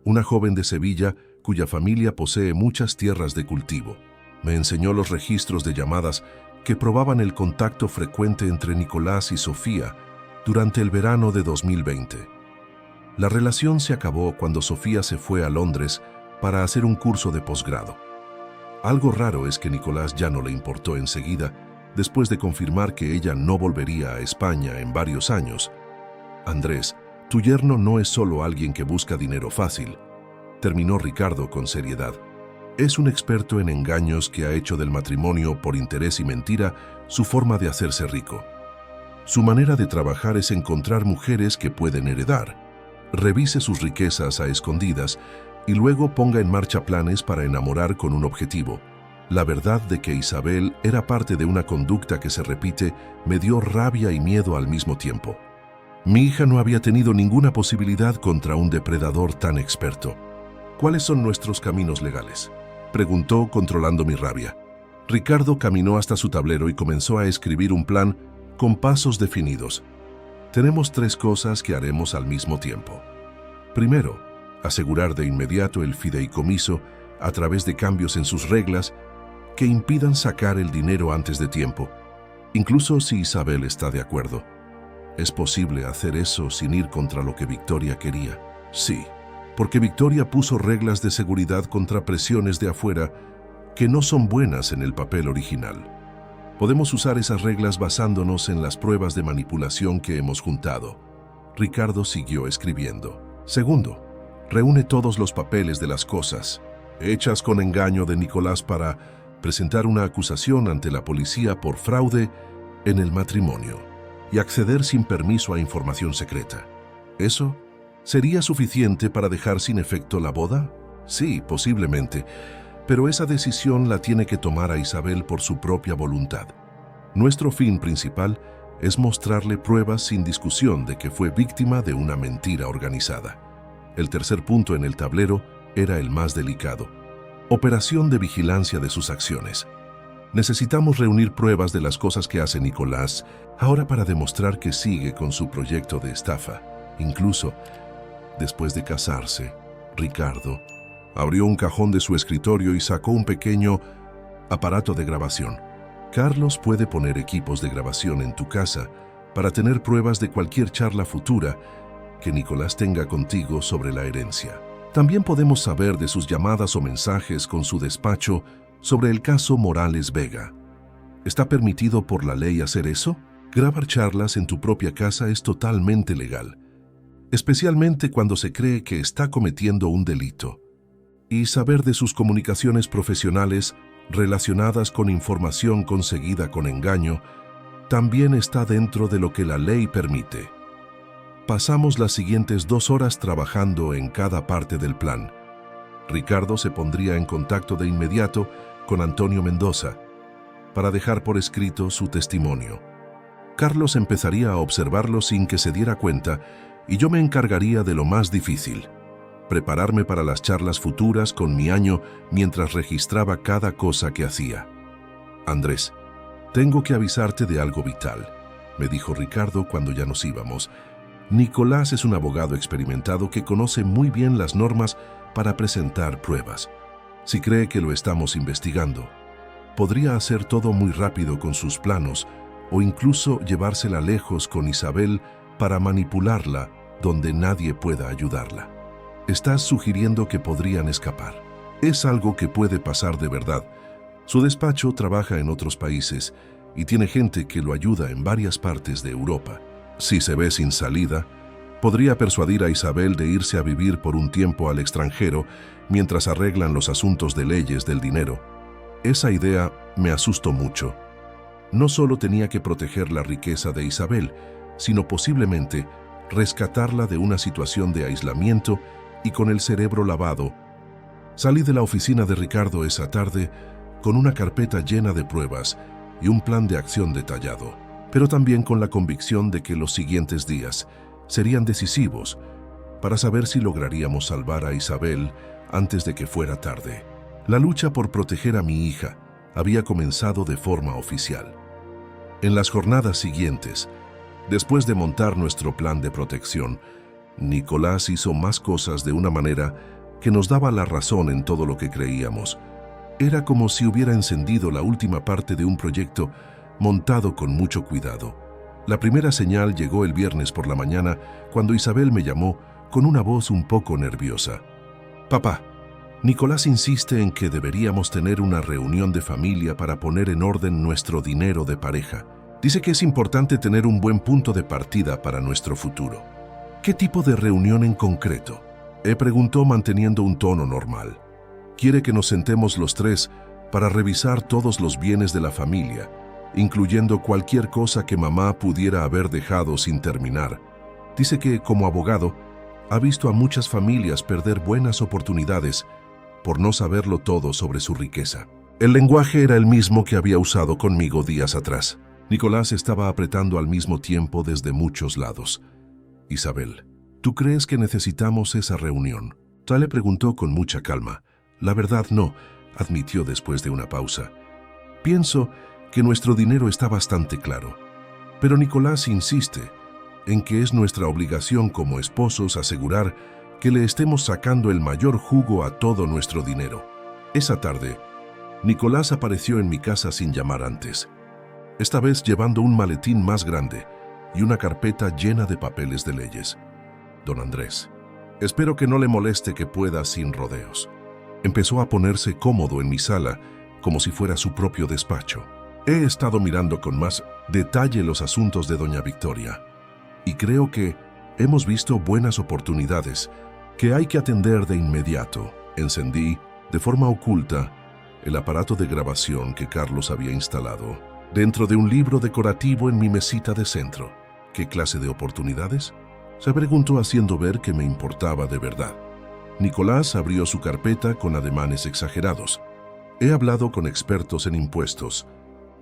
una joven de Sevilla cuya familia posee muchas tierras de cultivo. Me enseñó los registros de llamadas que probaban el contacto frecuente entre Nicolás y Sofía durante el verano de 2020. La relación se acabó cuando Sofía se fue a Londres para hacer un curso de posgrado. Algo raro es que Nicolás ya no le importó enseguida, después de confirmar que ella no volvería a España en varios años. Andrés, tu yerno no es solo alguien que busca dinero fácil, terminó Ricardo con seriedad. Es un experto en engaños que ha hecho del matrimonio por interés y mentira su forma de hacerse rico. Su manera de trabajar es encontrar mujeres que pueden heredar, revise sus riquezas a escondidas y luego ponga en marcha planes para enamorar con un objetivo. La verdad de que Isabel era parte de una conducta que se repite me dio rabia y miedo al mismo tiempo. Mi hija no había tenido ninguna posibilidad contra un depredador tan experto. ¿Cuáles son nuestros caminos legales?, preguntó, controlando mi rabia. Ricardo caminó hasta su tablero y comenzó a escribir un plan con pasos definidos. Tenemos 3 cosas que haremos al mismo tiempo. Primero, asegurar de inmediato el fideicomiso a través de cambios en sus reglas que impidan sacar el dinero antes de tiempo, incluso si Isabel está de acuerdo. ¿Es posible hacer eso sin ir contra lo que Victoria quería? Sí, porque Victoria puso reglas de seguridad contra presiones de afuera que no son buenas en el papel original. Podemos usar esas reglas basándonos en las pruebas de manipulación que hemos juntado. Ricardo siguió escribiendo. Segundo, reúne todos los papeles de las cosas hechas con engaño de Nicolás para presentar una acusación ante la policía por fraude en el matrimonio y acceder sin permiso a información secreta. ¿Eso sería suficiente para dejar sin efecto la boda? Sí, posiblemente, pero esa decisión la tiene que tomar a Isabel por su propia voluntad. Nuestro fin principal es mostrarle pruebas sin discusión de que fue víctima de una mentira organizada. El tercer punto en el tablero era el más delicado: operación de vigilancia de sus acciones. Necesitamos reunir pruebas de las cosas que hace Nicolás ahora para demostrar que sigue con su proyecto de estafa. Incluso, después de casarse, Ricardo abrió un cajón de su escritorio y sacó un pequeño aparato de grabación. Carlos puede poner equipos de grabación en tu casa para tener pruebas de cualquier charla futura que Nicolás tenga contigo sobre la herencia. También podemos saber de sus llamadas o mensajes con su despacho sobre el caso Morales Vega. ¿Está permitido por la ley hacer eso? Grabar charlas en tu propia casa es totalmente legal, especialmente cuando se cree que está cometiendo un delito. Y saber de sus comunicaciones profesionales relacionadas con información conseguida con engaño también está dentro de lo que la ley permite. Pasamos las siguientes 2 horas trabajando en cada parte del plan. Ricardo se pondría en contacto de inmediato con Antonio Mendoza para dejar por escrito su testimonio. Carlos empezaría a observarlo sin que se diera cuenta y yo me encargaría de lo más difícil: prepararme para las charlas futuras con mi año mientras registraba cada cosa que hacía. Andrés, tengo que avisarte de algo vital, me dijo Ricardo cuando ya nos íbamos. Nicolás es un abogado experimentado que conoce muy bien las normas para presentar pruebas. Si cree que lo estamos investigando, podría hacer todo muy rápido con sus planos o incluso llevársela lejos con Isabel para manipularla donde nadie pueda ayudarla. Estás sugiriendo que podrían escapar. Es algo que puede pasar de verdad. Su despacho trabaja en otros países y tiene gente que lo ayuda en varias partes de Europa. Si se ve sin salida, podría persuadir a Isabel de irse a vivir por un tiempo al extranjero mientras arreglan los asuntos de leyes del dinero. Esa idea me asustó mucho. No solo tenía que proteger la riqueza de Isabel, sino posiblemente rescatarla de una situación de aislamiento y con el cerebro lavado. Salí de la oficina de Ricardo esa tarde con una carpeta llena de pruebas y un plan de acción detallado, pero también con la convicción de que los siguientes días serían decisivos para saber si lograríamos salvar a Isabel antes de que fuera tarde. La lucha por proteger a mi hija había comenzado de forma oficial. En las jornadas siguientes, después de montar nuestro plan de protección, Nicolás hizo más cosas de una manera que nos daba la razón en todo lo que creíamos. Era como si hubiera encendido la última parte de un proyecto montado con mucho cuidado. La primera señal llegó el viernes por la mañana cuando Isabel me llamó con una voz un poco nerviosa. «Papá, Nicolás insiste en que deberíamos tener una reunión de familia para poner en orden nuestro dinero de pareja. Dice que es importante tener un buen punto de partida para nuestro futuro». «¿Qué tipo de reunión en concreto?», preguntó manteniendo un tono normal. «Quiere que nos sentemos los 3 para revisar todos los bienes de la familia, incluyendo cualquier cosa que mamá pudiera haber dejado sin terminar. Dice que, como abogado, ha visto a muchas familias perder buenas oportunidades por no saberlo todo sobre su riqueza». El lenguaje era el mismo que había usado conmigo días atrás. Nicolás estaba apretando al mismo tiempo desde muchos lados. «Isabel, ¿tú crees que necesitamos esa reunión?», Le preguntó con mucha calma. La verdad no, admitió después de una pausa. Pienso que nuestro dinero está bastante claro. Pero Nicolás insiste en que es nuestra obligación como esposos asegurar que le estemos sacando el mayor jugo a todo nuestro dinero. Esa tarde, Nicolás apareció en mi casa sin llamar antes. Esta vez llevando un maletín más grande y una carpeta llena de papeles de leyes. Don Andrés, espero que no le moleste que pueda sin rodeos. Empezó a ponerse cómodo en mi sala, como si fuera su propio despacho. He estado mirando con más detalle los asuntos de doña Victoria, y creo que hemos visto buenas oportunidades que hay que atender de inmediato. Encendí, de forma oculta, el aparato de grabación que Carlos había instalado dentro de un libro decorativo en mi mesita de centro. ¿Qué clase de oportunidades?, se preguntó haciendo ver que me importaba de verdad. Nicolás abrió su carpeta con ademanes exagerados. He hablado con expertos en impuestos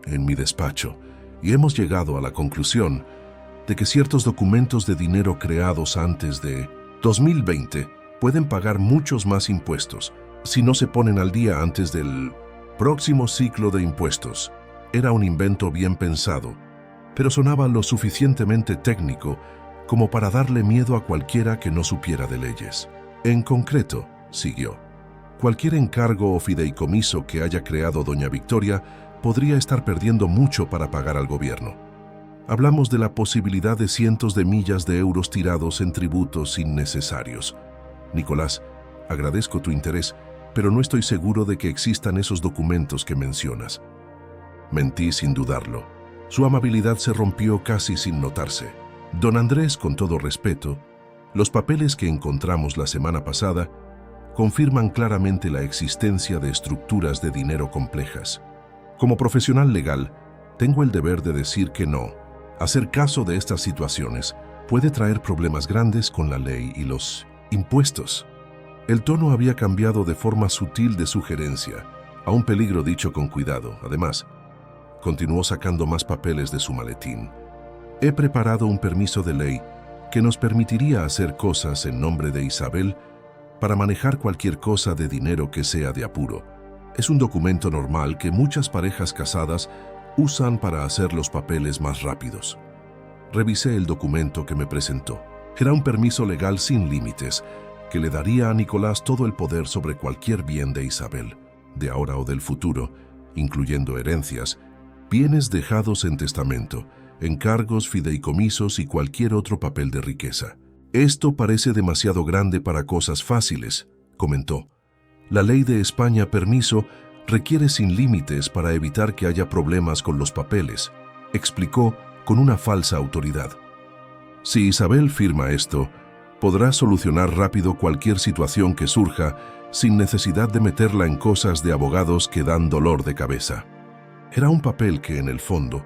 en mi despacho y hemos llegado a la conclusión de que ciertos documentos de dinero creados antes de 2020 pueden pagar muchos más impuestos si no se ponen al día antes del próximo ciclo de impuestos. Era un invento bien pensado, pero sonaba lo suficientemente técnico como para darle miedo a cualquiera que no supiera de leyes. En concreto, siguió, cualquier encargo o fideicomiso que haya creado doña Victoria podría estar perdiendo mucho para pagar al gobierno. Hablamos de la posibilidad de cientos de millas de euros tirados en tributos innecesarios. Nicolás, agradezco tu interés, pero no estoy seguro de que existan esos documentos que mencionas. Mentí sin dudarlo. Su amabilidad se rompió casi sin notarse. Don Andrés, con todo respeto, los papeles que encontramos la semana pasada confirman claramente la existencia de estructuras de dinero complejas. Como profesional legal, tengo el deber de decir que no. Hacer caso de estas situaciones puede traer problemas grandes con la ley y los impuestos. El tono había cambiado de forma sutil de sugerencia, a un peligro dicho con cuidado. Además, continuó sacando más papeles de su maletín. He preparado un permiso de ley que nos permitiría hacer cosas en nombre de Isabel para manejar cualquier cosa de dinero que sea de apuro. Es un documento normal que muchas parejas casadas usan para hacer los papeles más rápidos. Revisé el documento que me presentó. Era un permiso legal sin límites que le daría a Nicolás todo el poder sobre cualquier bien de Isabel, de ahora o del futuro, incluyendo herencias, bienes dejados en testamento, encargos, fideicomisos y cualquier otro papel de riqueza. Esto parece demasiado grande para cosas fáciles, comentó. La ley de España permiso requiere sin límites para evitar que haya problemas con los papeles, explicó con una falsa autoridad. Si Isabel firma esto, podrá solucionar rápido cualquier situación que surja sin necesidad de meterla en cosas de abogados que dan dolor de cabeza. Era un papel que, en el fondo,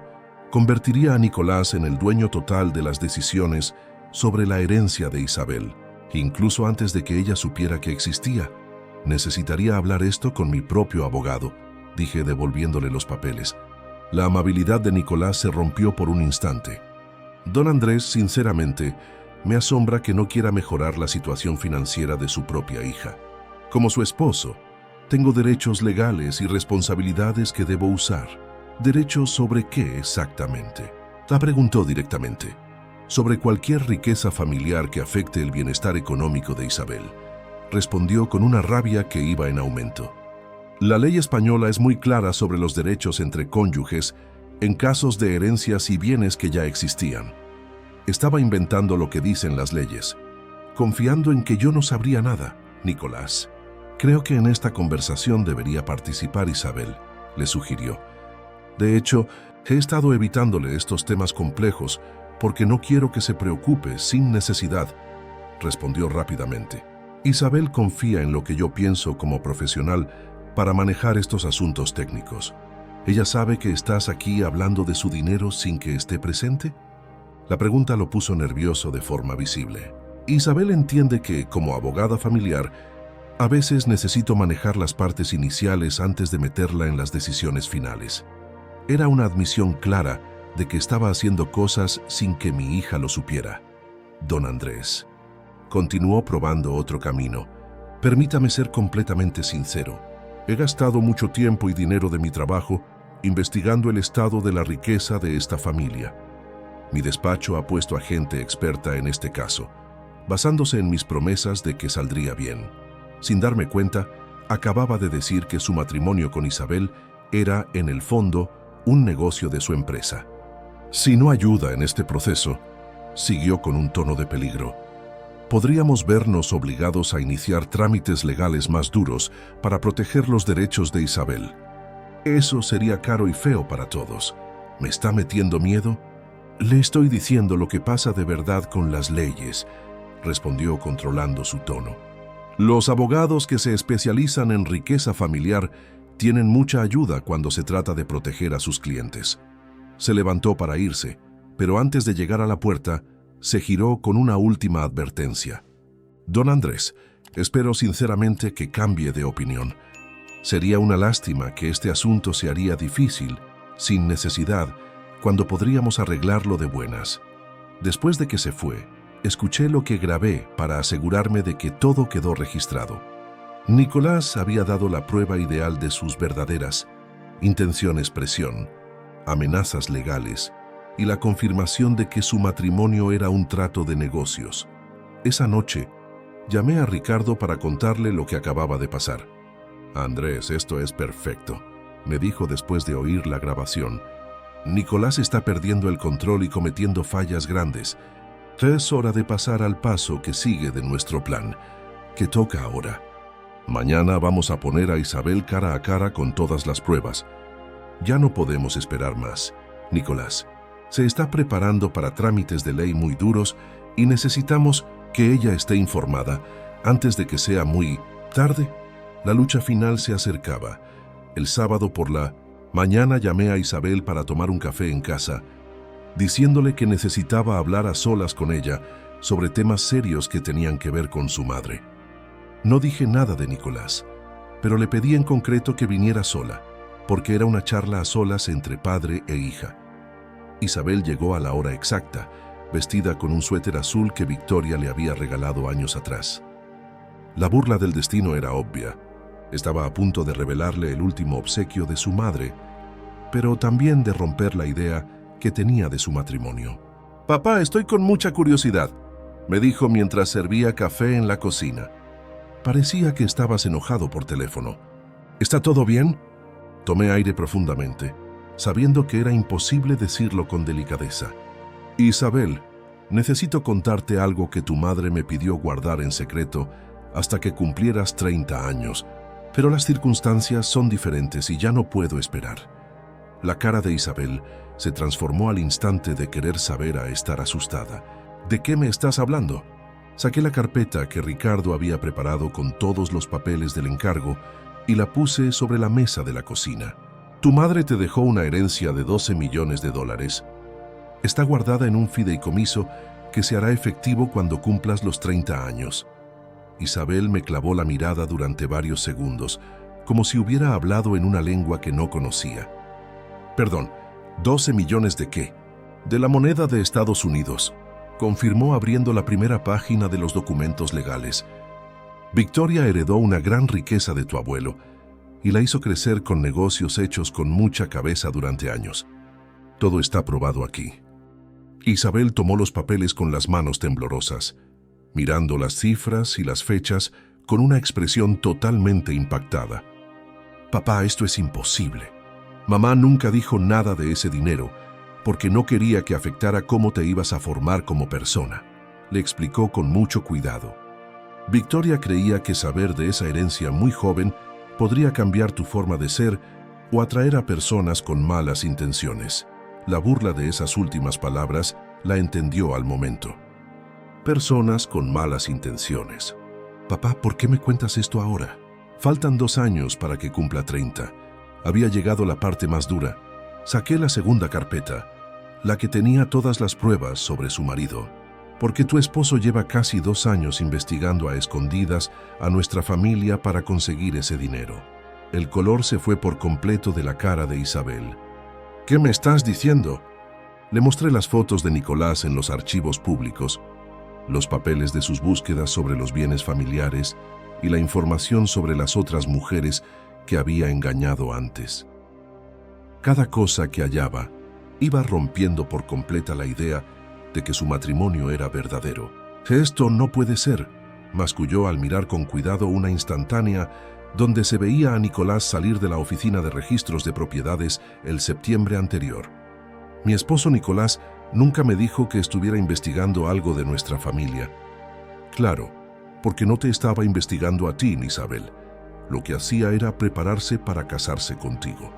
convertiría a Nicolás en el dueño total de las decisiones sobre la herencia de Isabel, incluso antes de que ella supiera que existía. Necesitaría hablar esto con mi propio abogado, dije devolviéndole los papeles. La amabilidad de Nicolás se rompió por un instante. Don Andrés, sinceramente, me asombra que no quiera mejorar la situación financiera de su propia hija. Como su esposo, tengo derechos legales y responsabilidades que debo usar. ¿Derechos sobre qué exactamente?, la preguntó directamente. Sobre cualquier riqueza familiar que afecte el bienestar económico de Isabel, respondió con una rabia que iba en aumento. La ley española es muy clara sobre los derechos entre cónyuges en casos de herencias y bienes que ya existían. Estaba inventando lo que dicen las leyes, confiando en que yo no sabría nada. Nicolás, creo que en esta conversación debería participar Isabel, le sugirió. De hecho, he estado evitándole estos temas complejos porque no quiero que se preocupe sin necesidad, respondió rápidamente. Isabel confía en lo que yo pienso como profesional para manejar estos asuntos técnicos. ¿Ella sabe que estás aquí hablando de su dinero sin que esté presente? La pregunta lo puso nervioso de forma visible. Isabel entiende que, como abogada familiar, a veces necesito manejar las partes iniciales antes de meterla en las decisiones finales. Era una admisión clara de que estaba haciendo cosas sin que mi hija lo supiera. Don Andrés continuó probando otro camino, Permítame ser completamente sincero. He gastado mucho tiempo y dinero de mi trabajo investigando el estado de la riqueza de esta familia. Mi despacho ha puesto a gente experta en este caso, basándose en mis promesas de que saldría bien. Sin darme cuenta, acababa de decir que su matrimonio con Isabel era, en el fondo, un negocio de su empresa. Si no ayuda en este proceso, siguió con un tono de peligro, podríamos vernos obligados a iniciar trámites legales más duros para proteger los derechos de Isabel. Eso sería caro y feo para todos. ¿Me está metiendo miedo? Le estoy diciendo lo que pasa de verdad con las leyes, respondió controlando su tono. Los abogados que se especializan en riqueza familiar tienen mucha ayuda cuando se trata de proteger a sus clientes. Se levantó para irse, pero antes de llegar a la puerta, se giró con una última advertencia. Don Andrés, espero sinceramente que cambie de opinión. Sería una lástima que este asunto se haría difícil, sin necesidad, cuando podríamos arreglarlo de buenas. Después de que se fue, escuché lo que grabé para asegurarme de que todo quedó registrado. Nicolás había dado la prueba ideal de sus verdaderas intenciones: presión, amenazas legales y la confirmación de que su matrimonio era un trato de negocios. Esa noche, llamé a Ricardo para contarle lo que acababa de pasar. Andrés, esto es perfecto, me dijo después de oír la grabación. Nicolás está perdiendo el control y cometiendo fallas grandes. Es hora de pasar al paso que sigue de nuestro plan, que toca ahora. Mañana vamos a poner a Isabel cara a cara con todas las pruebas. Ya no podemos esperar más. Nicolás se está preparando para trámites de ley muy duros y necesitamos que ella esté informada antes de que sea muy tarde. La lucha final se acercaba. El sábado por la mañana llamé a Isabel para tomar un café en casa, diciéndole que necesitaba hablar a solas con ella sobre temas serios que tenían que ver con su madre. No dije nada de Nicolás, pero le pedí en concreto que viniera sola, porque era una charla a solas entre padre e hija. Isabel llegó a la hora exacta, vestida con un suéter azul que Victoria le había regalado años atrás. La burla del destino era obvia. Estaba a punto de revelarle el último obsequio de su madre, pero también de romper la idea que tenía de su matrimonio. «Papá, estoy con mucha curiosidad», me dijo mientras servía café en la cocina. Parecía que estabas enojado por teléfono. ¿Está todo bien? Tomé aire profundamente, sabiendo que era imposible decirlo con delicadeza. Isabel, necesito contarte algo que tu madre me pidió guardar en secreto hasta que cumplieras 30 años, pero las circunstancias son diferentes y ya no puedo esperar. La cara de Isabel se transformó al instante de querer saber a estar asustada. ¿De qué me estás hablando? Saqué la carpeta que Ricardo había preparado con todos los papeles del encargo y la puse sobre la mesa de la cocina. Tu madre te dejó una herencia de $12 millones. Está guardada en un fideicomiso que se hará efectivo cuando cumplas los 30 años. Isabel me clavó la mirada durante varios segundos, como si hubiera hablado en una lengua que no conocía. Perdón, ¿12 millones de qué? De la moneda de Estados Unidos, confirmó abriendo la primera página de los documentos legales. Victoria heredó una gran riqueza de tu abuelo y la hizo crecer con negocios hechos con mucha cabeza durante años. Todo está probado aquí. Isabel tomó los papeles con las manos temblorosas, mirando las cifras y las fechas con una expresión totalmente impactada. Papá, esto es imposible. Mamá nunca dijo nada de ese dinero porque no quería que afectara cómo te ibas a formar como persona, le explicó con mucho cuidado. Victoria creía que saber de esa herencia muy joven podría cambiar tu forma de ser o atraer a personas con malas intenciones. La burla de esas últimas palabras la entendió al momento. Personas con malas intenciones. Papá, ¿por qué me cuentas esto ahora? Faltan 2 años para que cumpla 30. Había llegado la parte más dura. Saqué la segunda carpeta, la que tenía todas las pruebas sobre su marido, porque tu esposo lleva casi 2 años investigando a escondidas a nuestra familia para conseguir ese dinero. El color se fue por completo de la cara de Isabel. ¿Qué me estás diciendo? Le mostré las fotos de Nicolás en los archivos públicos, los papeles de sus búsquedas sobre los bienes familiares y la información sobre las otras mujeres que había engañado antes. Cada cosa que hallaba iba rompiendo por completa la idea de que su matrimonio era verdadero. «Esto no puede ser», masculló al mirar con cuidado una instantánea donde se veía a Nicolás salir de la oficina de registros de propiedades el septiembre anterior. «Mi esposo Nicolás nunca me dijo que estuviera investigando algo de nuestra familia». «Claro, porque no te estaba investigando a ti, Isabel. Lo que hacía era prepararse para casarse contigo».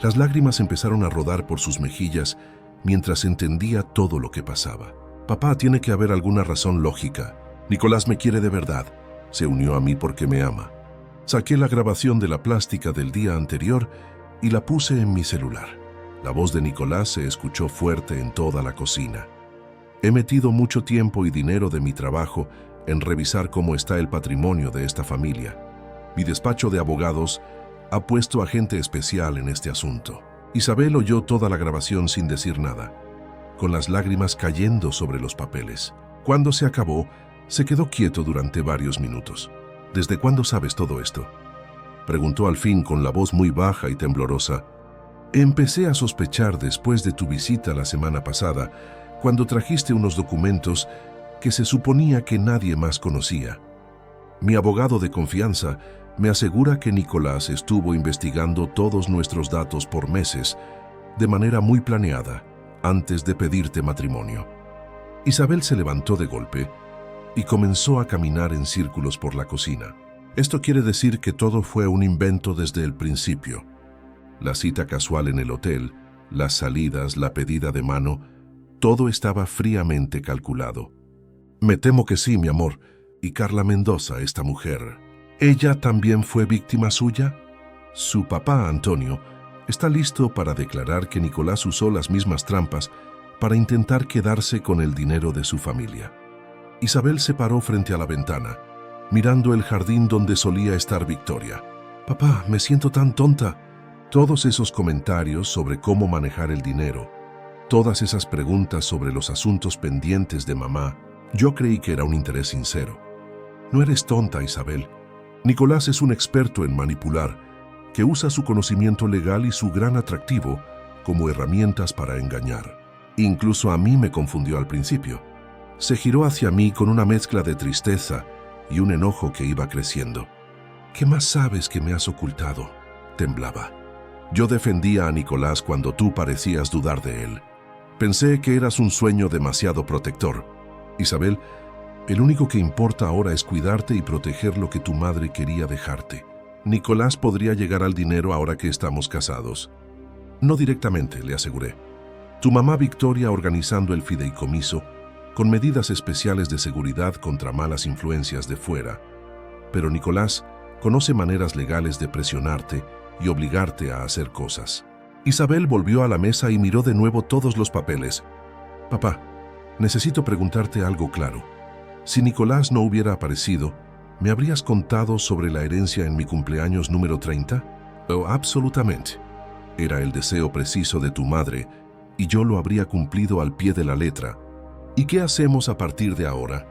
Las lágrimas empezaron a rodar por sus mejillas mientras entendía todo lo que pasaba. «Papá, tiene que haber alguna razón lógica. Nicolás me quiere de verdad. Se unió a mí porque me ama». Saqué la grabación de la plástica del día anterior y la puse en mi celular. La voz de Nicolás se escuchó fuerte en toda la cocina. «He metido mucho tiempo y dinero de mi trabajo en revisar cómo está el patrimonio de esta familia. Mi despacho de abogados ha puesto agente especial en este asunto». Isabel oyó toda la grabación sin decir nada, con las lágrimas cayendo sobre los papeles. Cuando se acabó, se quedó quieto durante varios minutos. «¿Desde cuándo sabes todo esto?», preguntó al fin con la voz muy baja y temblorosa. «Empecé a sospechar después de tu visita la semana pasada, cuando trajiste unos documentos que se suponía que nadie más conocía. Mi abogado de confianza me asegura que Nicolás estuvo investigando todos nuestros datos por meses, de manera muy planeada, antes de pedirte matrimonio». Isabel se levantó de golpe y comenzó a caminar en círculos por la cocina. «Esto quiere decir que todo fue un invento desde el principio. La cita casual en el hotel, las salidas, la pedida de mano, todo estaba fríamente calculado». «Me temo que sí, mi amor. Y Carla Mendoza, esta mujer, ¿ella también fue víctima suya?». «Su papá, Antonio, está listo para declarar que Nicolás usó las mismas trampas para intentar quedarse con el dinero de su familia». Isabel se paró frente a la ventana, mirando el jardín donde solía estar Victoria. «Papá, me siento tan tonta». Todos esos comentarios sobre cómo manejar el dinero, todas esas preguntas sobre los asuntos pendientes de mamá, yo creí que era un interés sincero. «No eres tonta, Isabel. Nicolás es un experto en manipular, que usa su conocimiento legal y su gran atractivo como herramientas para engañar. Incluso a mí me confundió al principio». Se giró hacia mí con una mezcla de tristeza y un enojo que iba creciendo. «¿Qué más sabes que me has ocultado?», temblaba. «Yo defendía a Nicolás cuando tú parecías dudar de él. Pensé que eras un sueño demasiado protector. Isabel, el único que importa ahora es cuidarte y proteger lo que tu madre quería dejarte. Nicolás podría llegar al dinero ahora que estamos casados». «No directamente», le aseguré. «Tu mamá Victoria organizando el fideicomiso, con medidas especiales de seguridad contra malas influencias de fuera. Pero Nicolás conoce maneras legales de presionarte y obligarte a hacer cosas». Isabel volvió a la mesa y miró de nuevo todos los papeles. «Papá, necesito preguntarte algo claro. Si Nicolás no hubiera aparecido, ¿me habrías contado sobre la herencia en mi cumpleaños número 30? «Oh, absolutamente. Era el deseo preciso de tu madre y yo lo habría cumplido al pie de la letra. ¿Y qué hacemos a partir de ahora?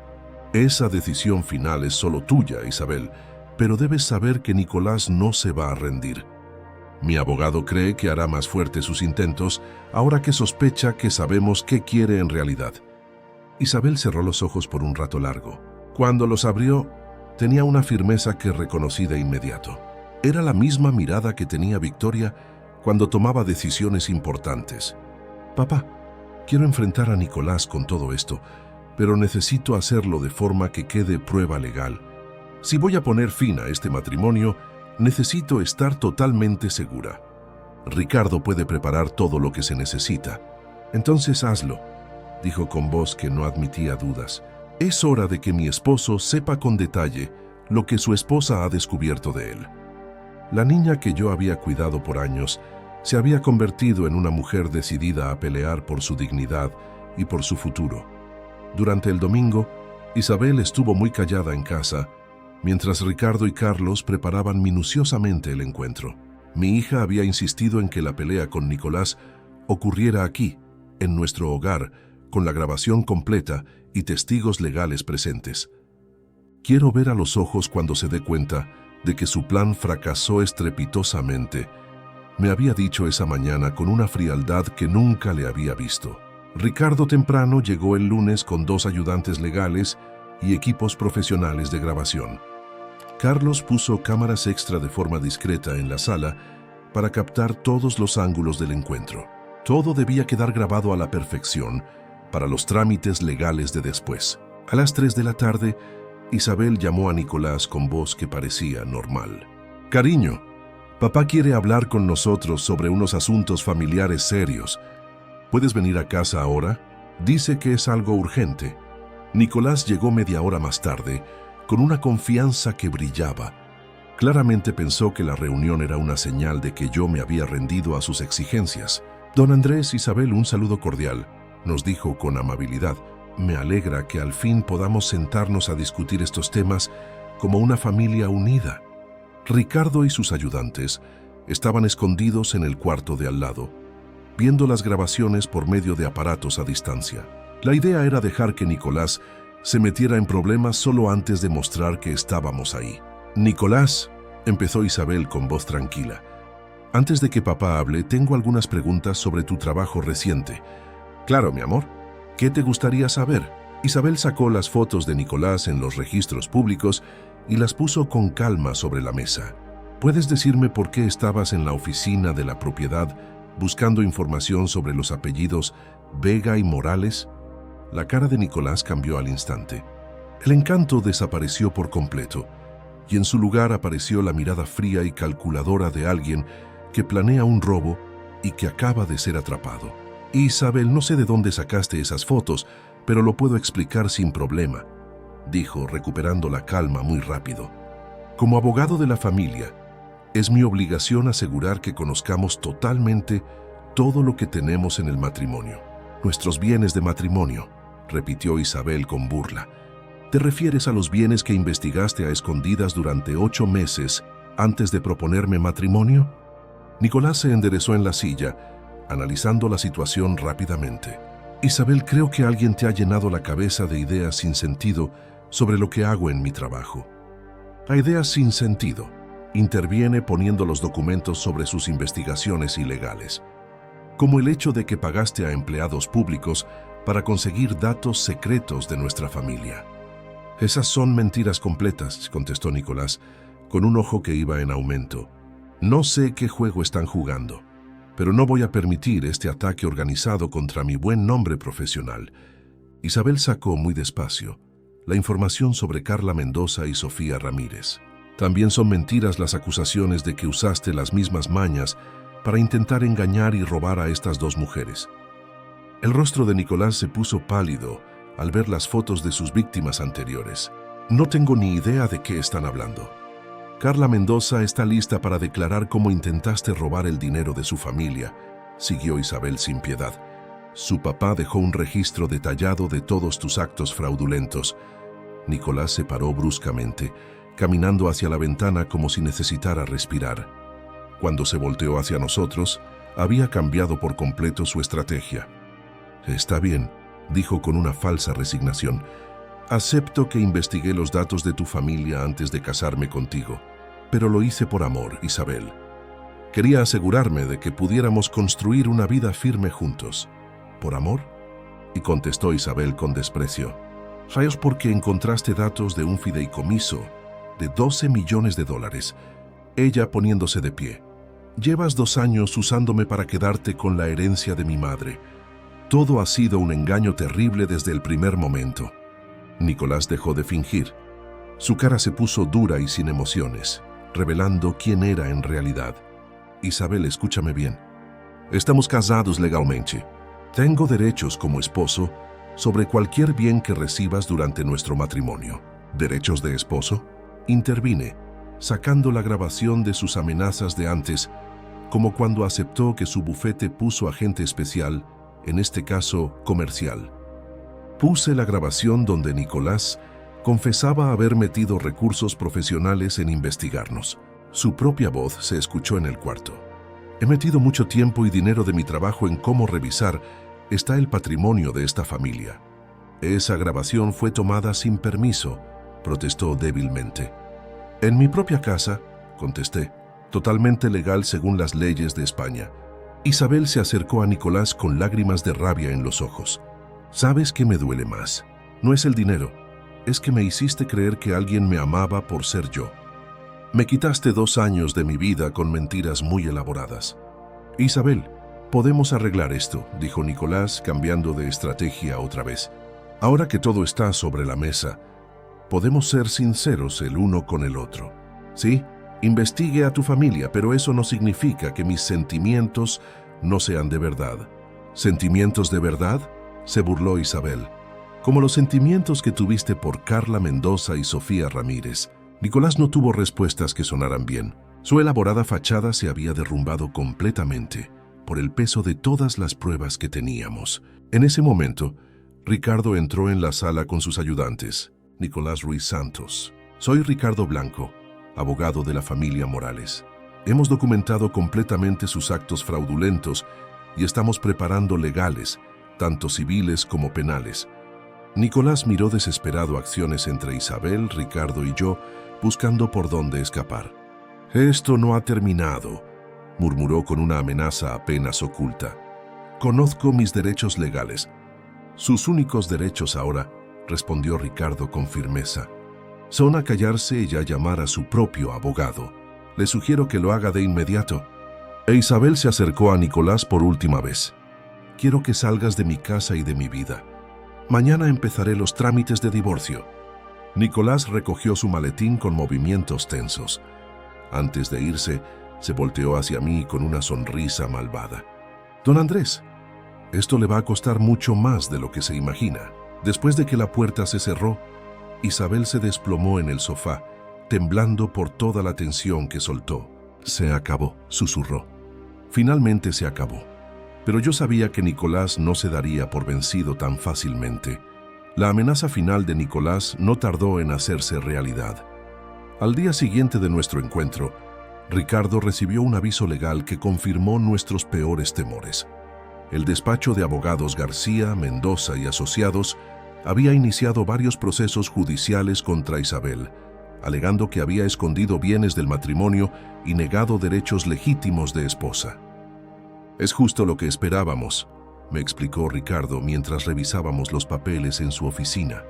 Esa decisión final es solo tuya, Isabel, pero debes saber que Nicolás no se va a rendir. Mi abogado cree que hará más fuertes sus intentos ahora que sospecha que sabemos qué quiere en realidad». Isabel cerró los ojos por un rato largo. Cuando los abrió, tenía una firmeza que reconocí de inmediato. Era la misma mirada que tenía Victoria cuando tomaba decisiones importantes. «Papá, quiero enfrentar a Nicolás con todo esto, pero necesito hacerlo de forma que quede prueba legal. Si voy a poner fin a este matrimonio, necesito estar totalmente segura. Ricardo puede preparar todo lo que se necesita. Entonces hazlo», dijo con voz que no admitía dudas. «Es hora de que mi esposo sepa con detalle lo que su esposa ha descubierto de él». La niña que yo había cuidado por años se había convertido en una mujer decidida a pelear por su dignidad y por su futuro. Durante el domingo, Isabel estuvo muy callada en casa, mientras Ricardo y Carlos preparaban minuciosamente el encuentro. Mi hija había insistido en que la pelea con Nicolás ocurriera aquí, en nuestro hogar, con la grabación completa y testigos legales presentes. Quiero ver a los ojos cuando se dé cuenta de que su plan fracasó estrepitosamente, me había dicho esa mañana con una frialdad que nunca le había visto. Ricardo temprano llegó el lunes con 2 ayudantes legales y equipos profesionales de grabación. Carlos puso cámaras extra de forma discreta en la sala para captar todos los ángulos del encuentro. Todo debía quedar grabado a la perfección para los trámites legales de después. A las 3 de la tarde, Isabel llamó a Nicolás con voz que parecía normal. «Cariño, papá quiere hablar con nosotros sobre unos asuntos familiares serios. ¿Puedes venir a casa ahora? Dice que es algo urgente». Nicolás llegó media hora más tarde, con una confianza que brillaba. Claramente pensó que la reunión era una señal de que yo me había rendido a sus exigencias. «Don Andrés, Isabel, un saludo cordial», nos dijo con amabilidad. «Me alegra que al fin podamos sentarnos a discutir estos temas como una familia unida». Ricardo y sus ayudantes estaban escondidos en el cuarto de al lado, viendo las grabaciones por medio de aparatos a distancia. La idea era dejar que Nicolás se metiera en problemas solo antes de mostrar que estábamos ahí. «Nicolás», empezó Isabel con voz tranquila, «antes de que papá hable, tengo algunas preguntas sobre tu trabajo reciente». «Claro, mi amor. ¿Qué te gustaría saber?». Isabel sacó las fotos de Nicolás en los registros públicos y las puso con calma sobre la mesa. «¿Puedes decirme por qué estabas en la oficina de la propiedad buscando información sobre los apellidos Vega y Morales?». La cara de Nicolás cambió al instante. El encanto desapareció por completo, y en su lugar apareció la mirada fría y calculadora de alguien que planea un robo y que acaba de ser atrapado. «Isabel, no sé de dónde sacaste esas fotos, pero lo puedo explicar sin problema», dijo, recuperando la calma muy rápido. «Como abogado de la familia, es mi obligación asegurar que conozcamos totalmente todo lo que tenemos en el matrimonio. Nuestros bienes de matrimonio», repitió Isabel con burla. «¿Te refieres a los bienes que investigaste a escondidas durante 8 meses antes de proponerme matrimonio?». Nicolás se enderezó en la silla, analizando la situación rápidamente. «Isabel, creo que alguien te ha llenado la cabeza de ideas sin sentido sobre lo que hago en mi trabajo». «A ideas sin sentido», interviene poniendo los documentos sobre sus investigaciones ilegales, como el hecho de que pagaste a empleados públicos para conseguir datos secretos de nuestra familia. «Esas son mentiras completas», contestó Nicolás, con un ojo que iba en aumento. «No sé qué juego están jugando, pero no voy a permitir este ataque organizado contra mi buen nombre profesional». Isabel sacó muy despacio la información sobre Carla Mendoza y Sofía Ramírez. «También son mentiras las acusaciones de que usaste las mismas mañas para intentar engañar y robar a estas 2 mujeres». El rostro de Nicolás se puso pálido al ver las fotos de sus víctimas anteriores. «No tengo ni idea de qué están hablando. Carla Mendoza está lista para declarar cómo intentaste robar el dinero de su familia», siguió Isabel sin piedad. «Su papá dejó un registro detallado de todos tus actos fraudulentos». Nicolás se paró bruscamente, caminando hacia la ventana como si necesitara respirar. Cuando se volteó hacia nosotros, había cambiado por completo su estrategia. «Está bien», dijo con una falsa resignación. «Acepto que investigué los datos de tu familia antes de casarme contigo, pero lo hice por amor, Isabel. Quería asegurarme de que pudiéramos construir una vida firme juntos». «¿Por amor?», y contestó Isabel con desprecio. «¿Sabes por qué encontraste datos de un fideicomiso de $12 millones?» Ella poniéndose de pie. «Llevas 2 años usándome para quedarte con la herencia de mi madre. Todo ha sido un engaño terrible desde el primer momento». Nicolás dejó de fingir. Su cara se puso dura y sin emociones, revelando quién era en realidad. «Isabel, escúchame bien. Estamos casados legalmente. Tengo derechos como esposo sobre cualquier bien que recibas durante nuestro matrimonio». «¿Derechos de esposo?», intervine, sacando la grabación de sus amenazas de antes, como cuando aceptó que su bufete puso agente especial, en este caso comercial. Puse la grabación donde Nicolás confesaba haber metido recursos profesionales en investigarnos. Su propia voz se escuchó en el cuarto. «He metido mucho tiempo y dinero de mi trabajo en cómo revisar está el patrimonio de esta familia. Esa grabación fue tomada sin permiso protestó débilmente. En mi propia casa, contesté, totalmente legal según las leyes de España. Isabel se acercó a Nicolás con lágrimas de rabia en los ojos. ¿Sabes qué me duele más? No es el dinero, es que me hiciste creer que alguien me amaba por ser yo. Me quitaste 2 años de mi vida con mentiras muy elaboradas. Isabel, podemos arreglar esto, dijo Nicolás, cambiando de estrategia otra vez. Ahora que todo está sobre la mesa, podemos ser sinceros el uno con el otro. Sí, investigue a tu familia, pero eso no significa que mis sentimientos no sean de verdad. ¿Sentimientos de verdad?, se burló Isabel. Como los sentimientos que tuviste por Carla Mendoza y Sofía Ramírez. Nicolás no tuvo respuestas que sonaran bien. Su elaborada fachada se había derrumbado completamente por el peso de todas las pruebas que teníamos. En ese momento, Ricardo entró en la sala con sus ayudantes. Nicolás Ruiz Santos. Soy Ricardo Blanco, abogado de la familia Morales. Hemos documentado completamente sus actos fraudulentos y estamos preparando legales, tanto civiles como penales. Nicolás miró desesperado acciones entre Isabel, Ricardo y yo, buscando por dónde escapar. «Esto no ha terminado», murmuró con una amenaza apenas oculta. «Conozco mis derechos legales». «Sus únicos derechos ahora», respondió Ricardo con firmeza, «son acallarse y a llamar a su propio abogado. Le sugiero que lo haga de inmediato». E Isabel se acercó a Nicolás por última vez. «Quiero que salgas de mi casa y de mi vida. Mañana empezaré los trámites de divorcio». Nicolás recogió su maletín con movimientos tensos. Antes de irse, se volteó hacia mí con una sonrisa malvada. «Don Andrés, esto le va a costar mucho más de lo que se imagina». Después de que la puerta se cerró, Isabel se desplomó en el sofá, temblando por toda la tensión que soltó. «Se acabó», susurró. Finalmente se acabó. Pero yo sabía que Nicolás no se daría por vencido tan fácilmente. La amenaza final de Nicolás no tardó en hacerse realidad. Al día siguiente de nuestro encuentro, Ricardo recibió un aviso legal que confirmó nuestros peores temores. El despacho de abogados García, Mendoza y Asociados había iniciado varios procesos judiciales contra Isabel, alegando que había escondido bienes del matrimonio y negado derechos legítimos de esposa. «Es justo lo que esperábamos», me explicó Ricardo mientras revisábamos los papeles en su oficina.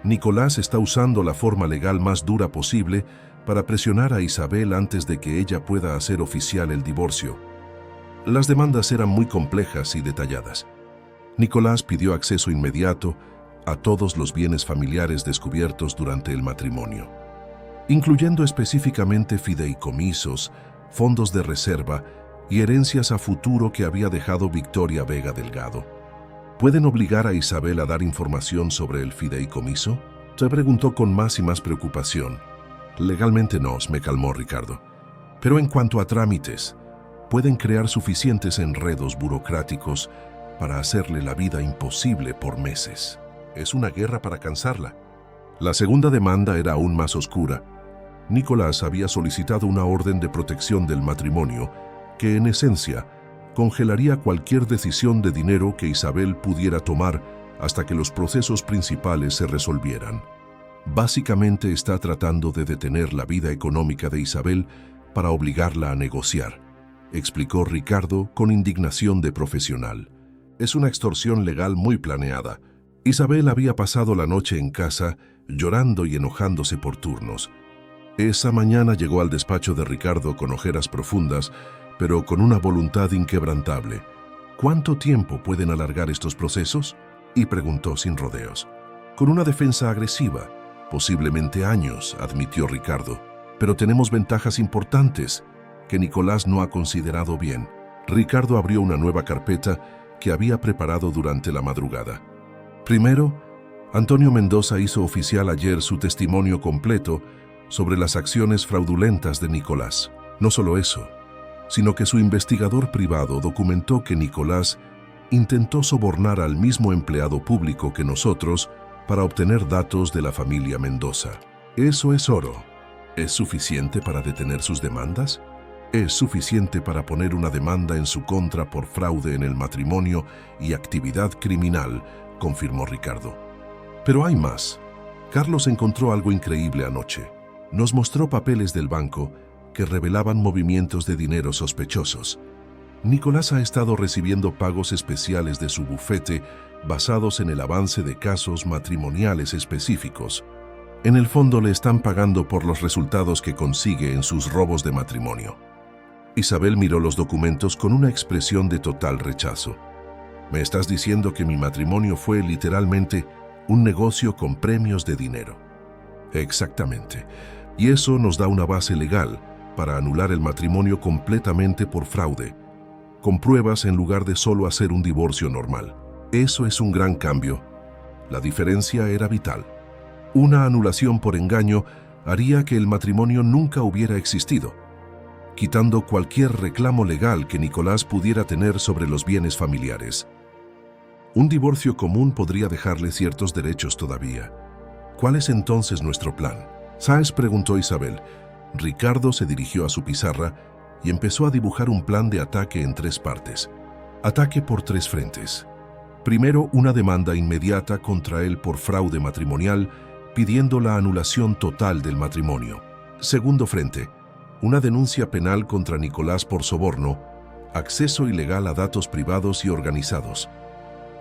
«Nicolás está usando la forma legal más dura posible para presionar a Isabel antes de que ella pueda hacer oficial el divorcio». Las demandas eran muy complejas y detalladas. Nicolás pidió acceso inmediato a todos los bienes familiares descubiertos durante el matrimonio, incluyendo específicamente fideicomisos, fondos de reserva y herencias a futuro que había dejado Victoria Vega Delgado. ¿Pueden obligar a Isabel a dar información sobre el fideicomiso?, se preguntó con más y más preocupación. «Legalmente no», me calmó Ricardo. «Pero en cuanto a trámites, pueden crear suficientes enredos burocráticos para hacerle la vida imposible por meses. Es una guerra para cansarla». La segunda demanda era aún más oscura. Nicolás había solicitado una orden de protección del matrimonio que, en esencia, congelaría cualquier decisión de dinero que Isabel pudiera tomar hasta que los procesos principales se resolvieran. Básicamente está tratando de detener la vida económica de Isabel para obligarla a negociar, explicó Ricardo con indignación de profesional. Es una extorsión legal muy planeada. Isabel había pasado la noche en casa llorando y enojándose por turnos. Esa mañana llegó al despacho de Ricardo con ojeras profundas, pero con una voluntad inquebrantable. «¿Cuánto tiempo pueden alargar estos procesos?», y preguntó sin rodeos. «Con una defensa agresiva, posiblemente años», admitió Ricardo. «Pero tenemos ventajas importantes que Nicolás no ha considerado bien». Ricardo abrió una nueva carpeta que había preparado durante la madrugada. Primero, Antonio Mendoza hizo oficial ayer su testimonio completo sobre las acciones fraudulentas de Nicolás. No solo eso, sino que su investigador privado documentó que Nicolás intentó sobornar al mismo empleado público que nosotros para obtener datos de la familia Mendoza. Eso es oro. ¿Es suficiente para detener sus demandas? Es suficiente para poner una demanda en su contra por fraude en el matrimonio y actividad criminal, confirmó Ricardo. Pero hay más. Carlos encontró algo increíble anoche. Nos mostró papeles del banco que revelaban movimientos de dinero sospechosos. Nicolás ha estado recibiendo pagos especiales de su bufete basados en el avance de casos matrimoniales específicos. En el fondo le están pagando por los resultados que consigue en sus robos de matrimonio. Isabel miró los documentos con una expresión de total rechazo. ¿Me estás diciendo que mi matrimonio fue literalmente un negocio con premios de dinero? Exactamente. Y eso nos da una base legal para anular el matrimonio completamente por fraude, con pruebas en lugar de solo hacer un divorcio normal. Eso es un gran cambio. La diferencia era vital. Una anulación por engaño haría que el matrimonio nunca hubiera existido, quitando cualquier reclamo legal que Nicolás pudiera tener sobre los bienes familiares. Un divorcio común podría dejarle ciertos derechos todavía. ¿Cuál es entonces nuestro plan? ¿Sabes?, preguntó Isabel. Ricardo se dirigió a su pizarra y empezó a dibujar un plan de ataque en 3 partes. Ataque por 3 frentes. Primero, una demanda inmediata contra él por fraude matrimonial, pidiendo la anulación total del matrimonio. Segundo frente, una denuncia penal contra Nicolás por soborno, acceso ilegal a datos privados y organizados.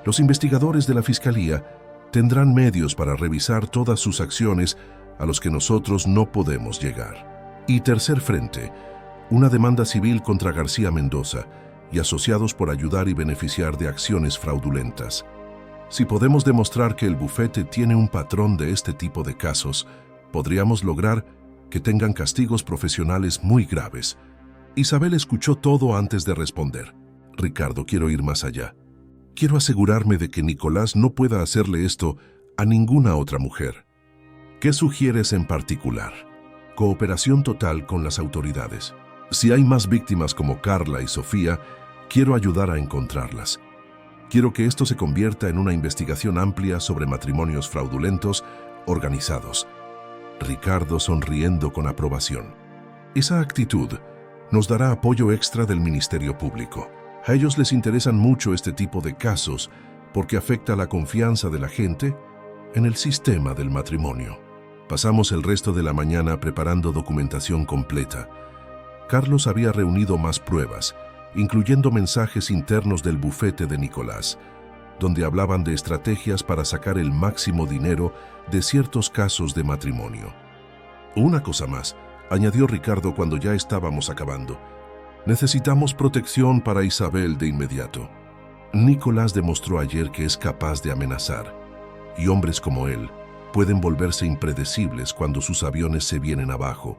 Los investigadores de la Fiscalía tendrán medios para revisar todas sus acciones a los que nosotros no podemos llegar. Y tercer frente, una demanda civil contra García Mendoza y asociados por ayudar y beneficiar de acciones fraudulentas. Si podemos demostrar que el bufete tiene un patrón de este tipo de casos, podríamos lograr que tengan castigos profesionales muy graves. Isabel escuchó todo antes de responder. Ricardo, quiero ir más allá. Quiero asegurarme de que Nicolás no pueda hacerle esto a ninguna otra mujer. ¿Qué sugieres en particular? Cooperación total con las autoridades. Si hay más víctimas como Carla y Sofía, quiero ayudar a encontrarlas. Quiero que esto se convierta en una investigación amplia sobre matrimonios fraudulentos organizados. Ricardo sonriendo con aprobación. Esa actitud nos dará apoyo extra del Ministerio Público. A ellos les interesan mucho este tipo de casos porque afecta la confianza de la gente en el sistema del matrimonio. Pasamos el resto de la mañana preparando documentación completa. Carlos había reunido más pruebas, incluyendo mensajes internos del bufete de Nicolás, donde hablaban de estrategias para sacar el máximo dinero de ciertos casos de matrimonio. Una cosa más, añadió Ricardo cuando ya estábamos acabando. Necesitamos protección para Isabel de inmediato. Nicolás demostró ayer que es capaz de amenazar, y hombres como él pueden volverse impredecibles cuando sus aviones se vienen abajo.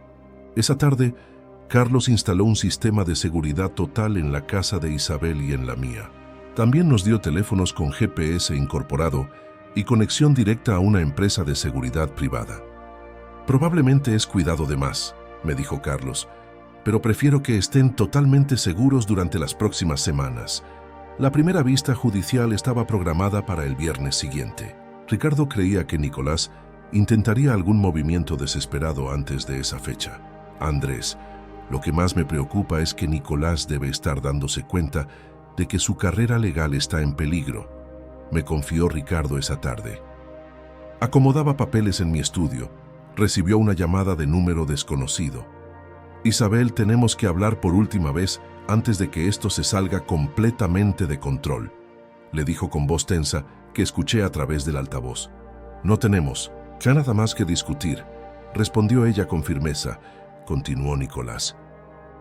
Esa tarde, Carlos instaló un sistema de seguridad total en la casa de Isabel y en la mía. También nos dio teléfonos con GPS incorporado y conexión directa a una empresa de seguridad privada. Probablemente es cuidado de más, me dijo Carlos, pero prefiero que estén totalmente seguros durante las próximas semanas. La primera vista judicial estaba programada para el viernes siguiente. Ricardo creía que Nicolás intentaría algún movimiento desesperado antes de esa fecha. Andrés, lo que más me preocupa es que Nicolás debe estar dándose cuenta de que su carrera legal está en peligro, me confió Ricardo esa tarde. Acomodaba papeles en mi estudio. Recibió una llamada de número desconocido. Isabel, tenemos que hablar por última vez antes de que esto se salga completamente de control, le dijo con voz tensa que escuché a través del altavoz. No tenemos ya nada más que discutir, respondió ella con firmeza. Continuó Nicolás.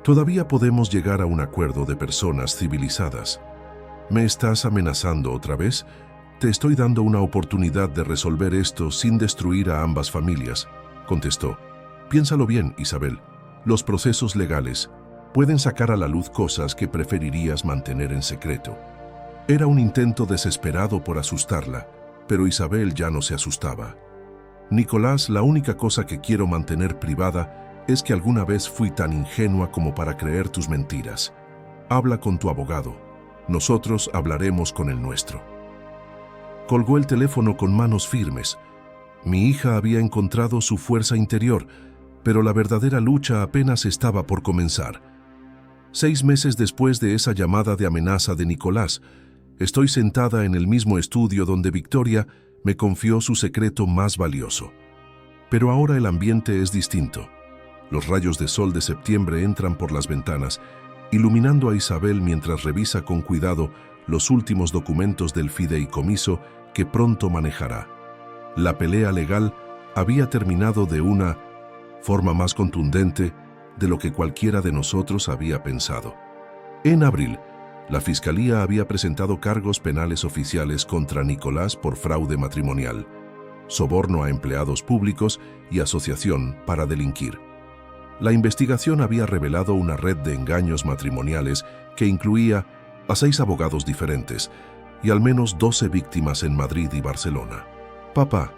Todavía podemos llegar a un acuerdo de personas civilizadas. ¿Me estás amenazando otra vez? Te estoy dando una oportunidad de resolver esto sin destruir a ambas familias, contestó. Piénsalo bien, Isabel. Los procesos legales pueden sacar a la luz cosas que preferirías mantener en secreto. Era un intento desesperado por asustarla, pero Isabel ya no se asustaba. Nicolás, la única cosa que quiero mantener privada es que alguna vez fui tan ingenua como para creer tus mentiras. Habla con tu abogado. Nosotros hablaremos con el nuestro. Colgó el teléfono con manos firmes. Mi hija había encontrado su fuerza interior, pero la verdadera lucha apenas estaba por comenzar. 6 meses después de esa llamada de amenaza de Nicolás, estoy sentada en el mismo estudio donde Victoria Me confió su secreto más valioso. Pero ahora el ambiente es distinto. Los rayos de sol de septiembre entran por las ventanas, iluminando a Isabel mientras revisa con cuidado los últimos documentos del fideicomiso que pronto manejará. La pelea legal había terminado de una forma más contundente de lo que cualquiera de nosotros había pensado. En abril, la Fiscalía había presentado cargos penales oficiales contra Nicolás por fraude matrimonial, soborno a empleados públicos y asociación para delinquir. La investigación había revelado una red de engaños matrimoniales que incluía a 6 abogados diferentes y al menos 12 víctimas en Madrid y Barcelona. «Papá,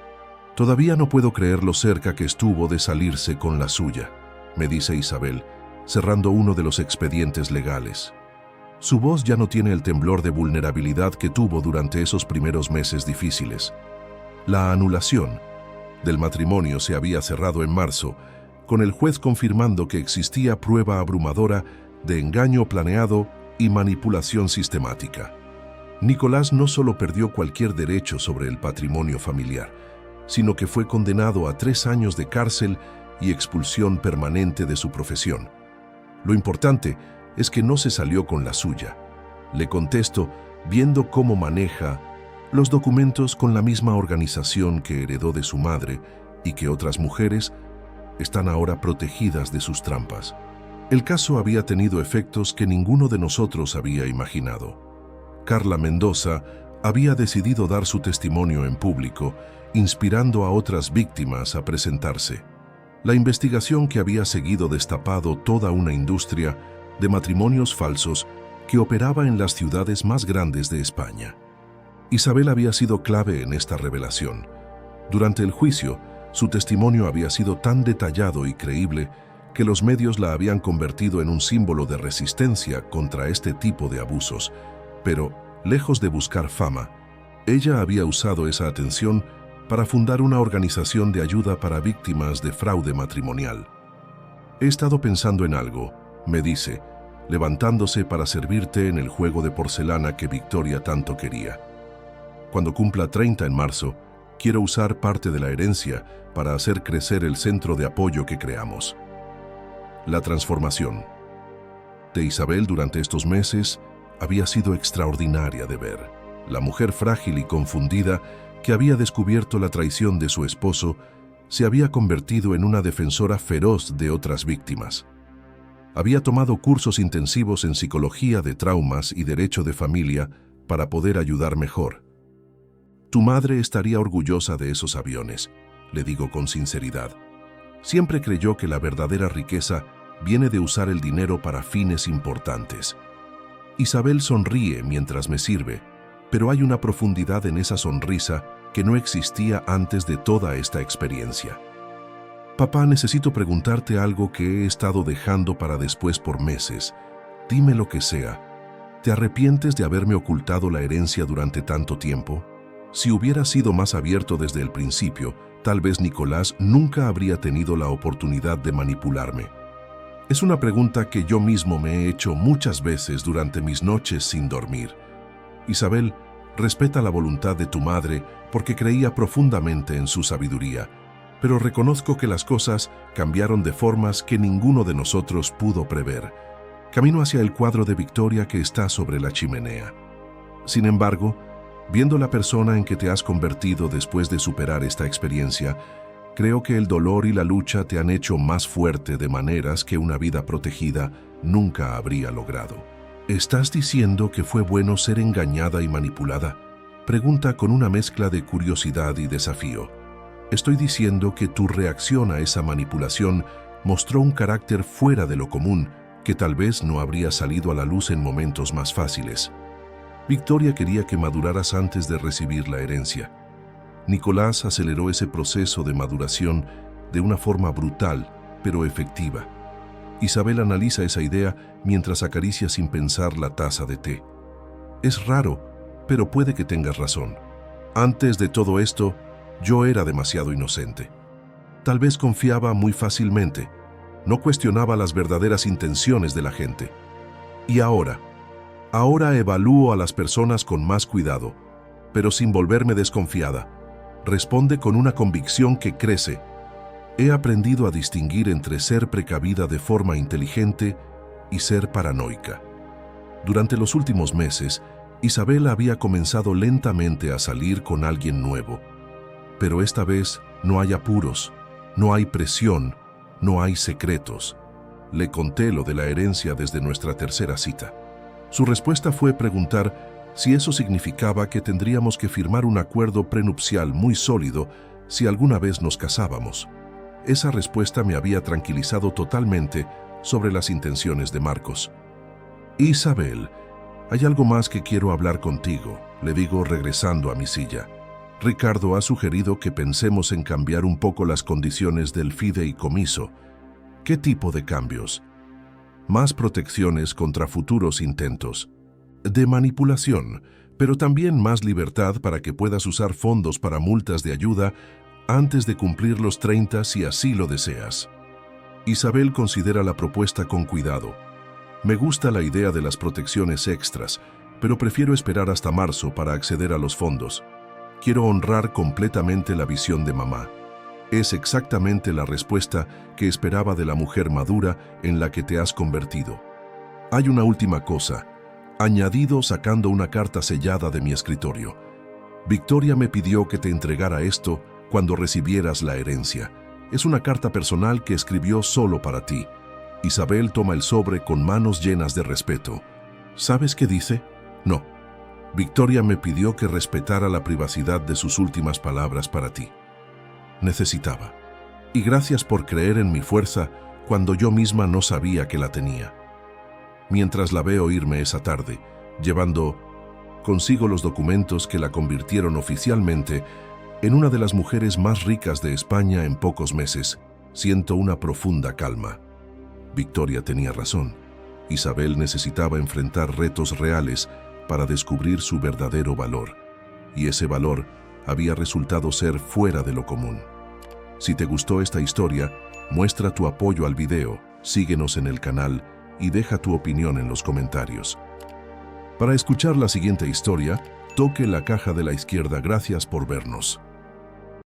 todavía no puedo creer lo cerca que estuvo de salirse con la suya», me dice Isabel, cerrando uno de los expedientes legales. Su voz ya no tiene el temblor de vulnerabilidad que tuvo durante esos primeros meses difíciles. La anulación del matrimonio se había cerrado en marzo, con el juez confirmando que existía prueba abrumadora de engaño planeado y manipulación sistemática. Nicolás no solo perdió cualquier derecho sobre el patrimonio familiar, sino que fue condenado a 3 años de cárcel y expulsión permanente de su profesión. Lo importante es que no se salió con la suya. Le contesto, viendo cómo maneja los documentos con la misma organización que heredó de su madre y que otras mujeres están ahora protegidas de sus trampas. El caso había tenido efectos que ninguno de nosotros había imaginado. Carla Mendoza había decidido dar su testimonio en público, inspirando a otras víctimas a presentarse. La investigación que había seguido destapado toda una industria de matrimonios falsos que operaba en las ciudades más grandes de España. Isabel había sido clave en esta revelación. Durante el juicio, su testimonio había sido tan detallado y creíble que los medios la habían convertido en un símbolo de resistencia contra este tipo de abusos. Pero, lejos de buscar fama, ella había usado esa atención para fundar una organización de ayuda para víctimas de fraude matrimonial. «He estado pensando en algo», me dice, levantándose para servir té en el juego de porcelana que Victoria tanto quería. «Cuando cumpla 30 en marzo, quiero usar parte de la herencia para hacer crecer el centro de apoyo que creamos». La transformación de Isabel durante estos meses había sido extraordinaria de ver. La mujer frágil y confundida que había descubierto la traición de su esposo se había convertido en una defensora feroz de otras víctimas. Había tomado cursos intensivos en psicología de traumas y derecho de familia para poder ayudar mejor. «Tu madre estaría orgullosa de esos aviones», le digo con sinceridad. Siempre creyó que la verdadera riqueza viene de usar el dinero para fines importantes. Isabel sonríe mientras me sirve, pero hay una profundidad en esa sonrisa que no existía antes de toda esta experiencia. «Papá, necesito preguntarte algo que he estado dejando para después por meses. Dime lo que sea. ¿Te arrepientes de haberme ocultado la herencia durante tanto tiempo? Si hubiera sido más abierto desde el principio, tal vez Nicolás nunca habría tenido la oportunidad de manipularme». Es una pregunta que yo mismo me he hecho muchas veces durante mis noches sin dormir. Isabel, respeta la voluntad de tu madre porque creía profundamente en su sabiduría, pero reconozco que las cosas cambiaron de formas que ninguno de nosotros pudo prever. Camino hacia el cuadro de Victoria que está sobre la chimenea. Sin embargo, viendo la persona en que te has convertido después de superar esta experiencia, creo que el dolor y la lucha te han hecho más fuerte de maneras que una vida protegida nunca habría logrado. ¿Estás diciendo que fue bueno ser engañada y manipulada? Pregunta con una mezcla de curiosidad y desafío. Estoy diciendo que tu reacción a esa manipulación mostró un carácter fuera de lo común que tal vez no habría salido a la luz en momentos más fáciles. Victoria quería que maduraras antes de recibir la herencia. Nicolás aceleró ese proceso de maduración de una forma brutal, pero efectiva. Isabel analiza esa idea mientras acaricia sin pensar la taza de té. Es raro, pero puede que tengas razón. Antes de todo esto, yo era demasiado inocente. Tal vez confiaba muy fácilmente, no cuestionaba las verdaderas intenciones de la gente. Y ahora evalúo a las personas con más cuidado, pero sin volverme desconfiada. responde con una convicción que crece. He aprendido a distinguir entre ser precavida de forma inteligente y ser paranoica. Durante los últimos meses, Isabel había comenzado lentamente a salir con alguien nuevo. Pero esta vez no hay apuros, no hay presión, no hay secretos. Le conté lo de la herencia desde nuestra tercera cita. Su respuesta fue preguntar si eso significaba que tendríamos que firmar un acuerdo prenupcial muy sólido si alguna vez nos casábamos. Esa respuesta me había tranquilizado totalmente sobre las intenciones de Marcos. Isabel, hay algo más que quiero hablar contigo, le digo regresando a mi silla. Ricardo ha sugerido que pensemos en cambiar un poco las condiciones del fideicomiso. ¿Qué tipo de cambios? Más protecciones contra futuros intentos de manipulación, pero también más libertad para que puedas usar fondos para multas de ayuda antes de cumplir los 30 si así lo deseas. Isabel considera la propuesta con cuidado. Me gusta la idea de las protecciones extras, pero prefiero esperar hasta marzo para acceder a los fondos. Quiero honrar completamente la visión de mamá. Es exactamente la respuesta que esperaba de la mujer madura en la que te has convertido. Hay una última cosa, añadido sacando una carta sellada de mi escritorio. Victoria me pidió que te entregara esto cuando recibieras la herencia. Es una carta personal que escribió solo para ti. Isabel toma el sobre con manos llenas de respeto. ¿Sabes qué dice? No. Victoria me pidió que respetara la privacidad de sus últimas palabras para ti. Necesitaba. Y gracias por creer en mi fuerza cuando yo misma no sabía que la tenía. Mientras la veo irme esa tarde, llevando consigo los documentos que la convirtieron oficialmente en una de las mujeres más ricas de España en pocos meses, siento una profunda calma. Victoria tenía razón. Isabel necesitaba enfrentar retos reales para descubrir su verdadero valor, y ese valor había resultado ser fuera de lo común. Si te gustó esta historia, muestra tu apoyo al video, síguenos en el canal y deja tu opinión en los comentarios. Para escuchar la siguiente historia, toque la caja de la izquierda. Gracias por vernos.